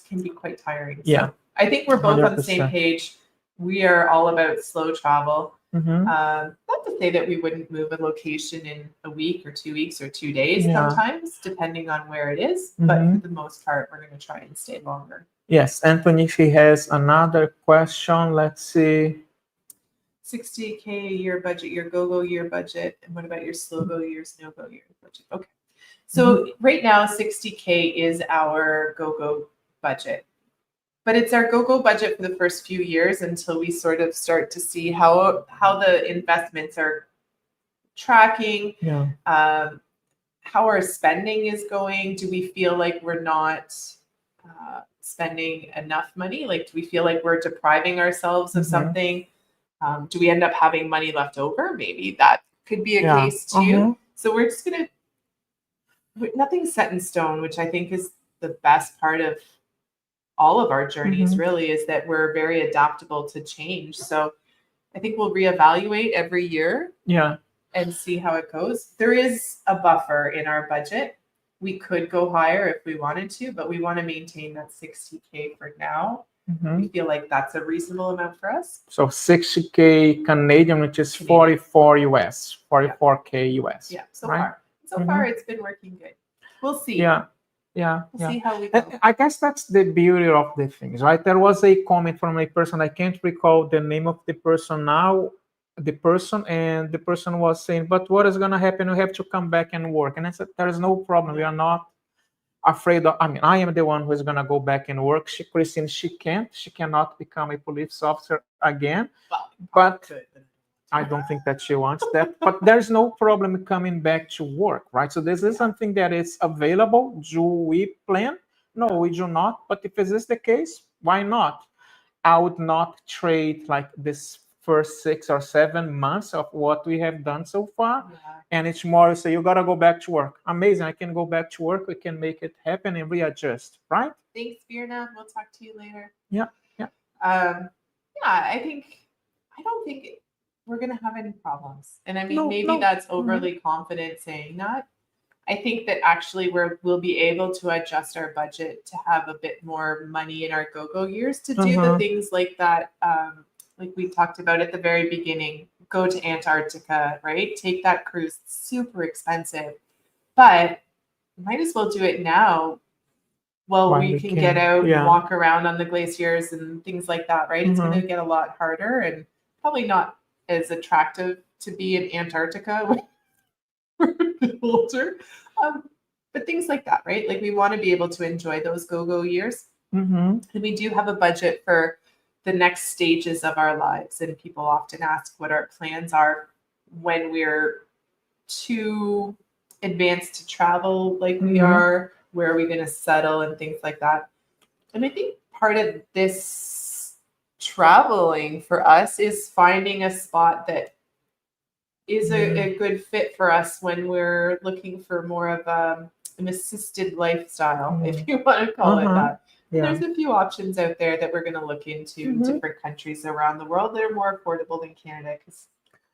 can be quite tiring. Yeah. So I think we're both on the same 100%. page. We are all about slow travel. Mm-hmm. Not to say that we wouldn't move a location in a week or 2 weeks or 2 days Yeah. sometimes, depending on where it is. But Mm-hmm. for the most part, we're going to try and stay longer. Yes, Anthony, she has another question. Let's see. 60K a year budget, your go-go year budget. And what about your slow-go years, no-go year budget? Okay. So right now, 60K is our go-go budget. But it's our go-go budget for the first few years until we sort of start to see how the investments are tracking, Yeah. how our spending is going. Do we feel like we're not spending enough money? Like, do we feel like we're depriving ourselves of Mhm. something? Do we end up having money left over? Maybe that could be a Yeah. case too. Mhm. So we're just gonna, nothing's set in stone, which I think is the best part of all of our journeys Mhm. really, is that we're very adaptable to change. So I think we'll reevaluate every year Yeah. and see how it goes. There is a buffer in our budget. We could go higher if we wanted to, but we want to maintain that 60K for now. Mhm. We feel like that's a reasonable amount for us. So 60K Canadian, which is Canadian. 44 US, 44K US. Yeah, so right? far it's been working good. We'll see. Yeah. Yeah. We'll Yeah. see how we go. And I guess that's the beauty of the things, right? There was a comment from a person, I can't recall the name of the person now, and the person was saying, but what is going to happen? We have to come back and work. And I said, there is no problem. We are not afraid of, I am the one who is going to go back and work. Christine, she cannot become a police officer again. Well, But good. I don't think that she wants that. But there's no problem coming back to work, right? So this is something that is available. Do we plan? No, we do not. But if this is the case, why not? I would not trade like this first 6 or 7 months of what we have done so far. Yeah. And it's more say you gotta go back to work. Amazing. I can go back to work. We can make it happen and readjust, right? Thanks, Virna. We'll talk to you later. Yeah. Yeah. I don't think we're going to have any problems. And I mean, maybe that's overly confident saying that. I think that actually we'll be able to adjust our budget to have a bit more money in our go-go years to do the things like that, like we talked about at the very beginning. Go to Antarctica, right? Take that cruise. It's super expensive, but might as well do it now. Well, we can get out and walk around on the glaciers and things like that, right? It's going to get a lot harder and probably not as attractive to be in Antarctica when we're a bit older. But things like that, right? Like we want to be able to enjoy those go-go years. Mm-hmm. And we do have a budget for the next stages of our lives. And people often ask what our plans are when we're too advanced to travel like we Mhm. are, where are we going to settle and things like that. And I think part of this traveling for us is finding a spot that is a good fit for us when we're looking for more of an assisted lifestyle, if you want to call it that. And Yeah. there's a few options out there that we're going to look into Mhm. different countries around the world that are more affordable than Canada because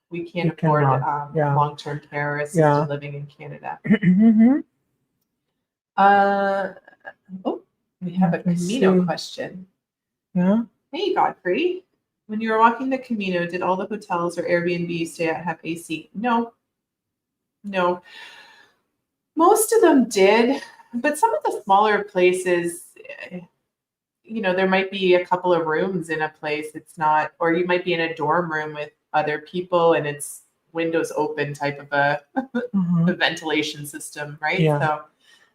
we can't You afford cannot. Yeah. long-term care or assisted Yeah. living in Canada. Mhm. We have a Let's Camino see. question. Yeah. Hey, Godfrey. When you were walking the Camino, did all the hotels or Airbnb you stay at have AC? No. Most of them did, but some of the smaller places, there might be a couple of rooms in a place. It's not, or you might be in a dorm room with other people and it's windows open type of a Mhm. ventilation system, right? Yeah. So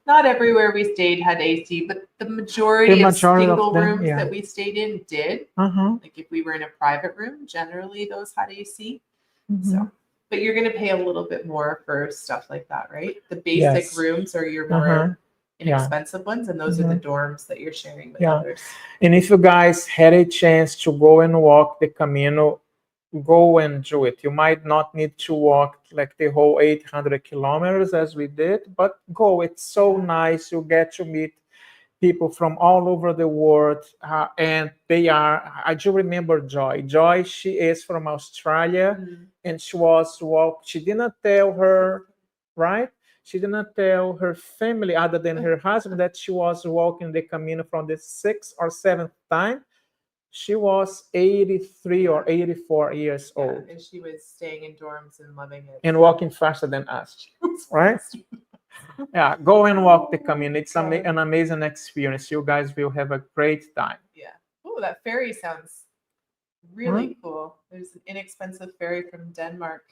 not everywhere we stayed had AC, but the majority, The of majority of single them, rooms yeah. that we stayed in did. Mhm. Like if we were in a private room, generally those had AC. Mhm. So, but you're going to pay a little bit more for stuff like that, right? The basic Yes. rooms are your more Yeah. inexpensive ones, and those are the dorms that you're sharing with Yeah. others. And if you guys had a chance to go and walk the Camino, go and do it. You might not need to walk like the whole 800 kilometers as we did, but go. It's so nice. You get to meet people from all over the world, and they are. I do remember Joy. Joy, she is from Australia, and she didn't tell her, right? She didn't tell her family, other than her husband, that she was walking the Camino from the 6th or 7th time. She was 83 or 84 years old. And she was staying in dorms and loving it. And walking faster than us, right? Yeah, go and walk the Camino. It's an amazing experience. You guys will have a great time. Yeah. Oh, that ferry sounds really cool. There's an inexpensive ferry from Denmark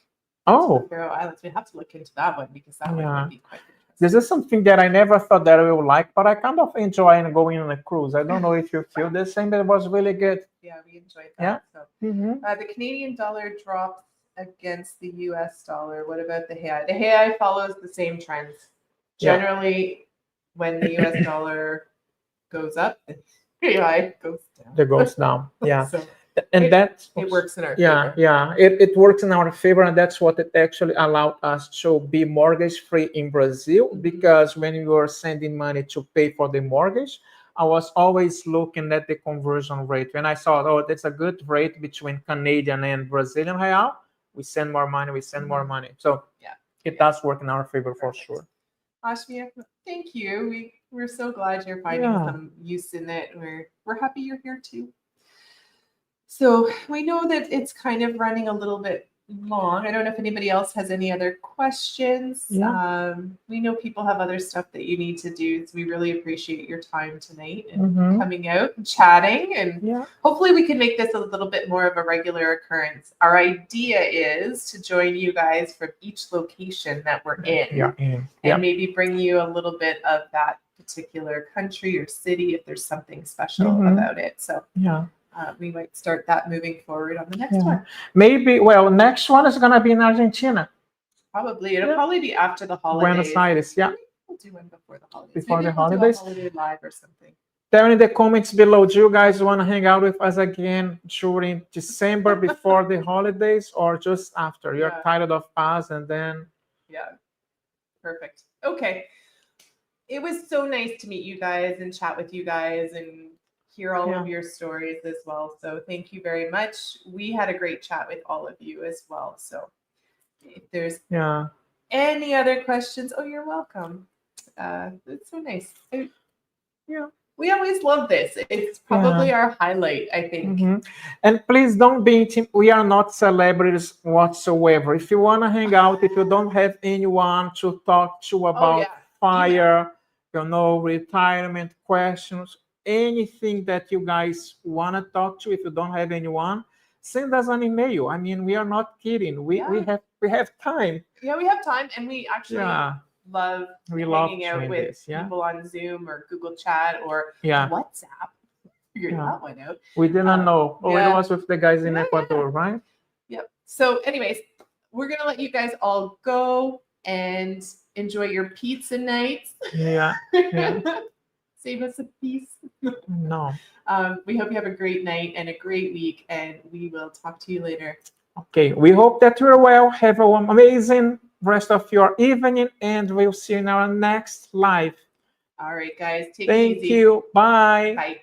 to the Faroe Islands. We have to look into that one because that one would be quite interesting. This is something that I never thought that I would like, but I kind of enjoy going on a cruise. I don't know if you feel the same, but it was really good. Yeah, we enjoyed that. Yeah. So, the Canadian dollar drops against the US dollar. What about the HEI? The HEI follows the same trends. Generally, when the US dollar goes up, the HEI goes down. It goes down. Yeah. So and it works in our favor. Yeah. It works in our favor, and that's what it actually allowed us to be mortgage free in Brazil. Because when you were sending money to pay for the mortgage, I was always looking at the conversion rate. When I saw, oh, that's a good rate between Canadian and Brazilian real, we send more money. So it does work in our favor for sure. Ashmia, thank you. We're so glad you're finding some use in it. We're happy you're here too. So we know that it's kind of running a little bit long. I don't know if anybody else has any other questions. We know people have other stuff that you need to do. So we really appreciate your time tonight and coming out and chatting. And hopefully we can make this a little bit more of a regular occurrence. Our idea is to join you guys from each location that we're in and maybe bring you a little bit of that particular country or city if there's something special about it. So we might start that moving forward on the next one. Maybe, next one is going to be in Argentina. Probably. It'll probably be after the holidays. Buenos Aires, Maybe we'll do one before the holidays. Before maybe the we'll holidays. Do a holiday live or something. Tell in the comments below, do you guys want to hang out with us again during December before the holidays or just after? You're tired of us and then... Yeah. Perfect. Okay. It was so nice to meet you guys and chat with you guys and hear all of your stories as well. So thank you very much. We had a great chat with all of you as well. So if there's any other questions, you're welcome. It's so nice. We always love this. It's probably our highlight, I think. And please don't be we are not celebrities whatsoever. If you want to hang out, if you don't have anyone to talk to about fire, retirement questions, anything that you guys want to talk to, if you don't have anyone, send us an email. I mean, we are not kidding. We have time. Yeah, we have time, and we actually love hanging out with this. Yeah. people on Zoom or Google Chat or Yeah. WhatsApp. Figured that one out. We didn't know. Oh, yeah. it was with the guys in Ecuador, right? Yep. So, anyways, we're gonna let you guys all go and enjoy your pizza nights. Yeah. Yeah. Save us a piece. No. We hope you have a great night and a great week, and we will talk to you later. Okay. We hope that you're well. Have an amazing rest of your evening, and we'll see you in our next live. All right, guys. Take it Thank easy. you. Bye. Bye.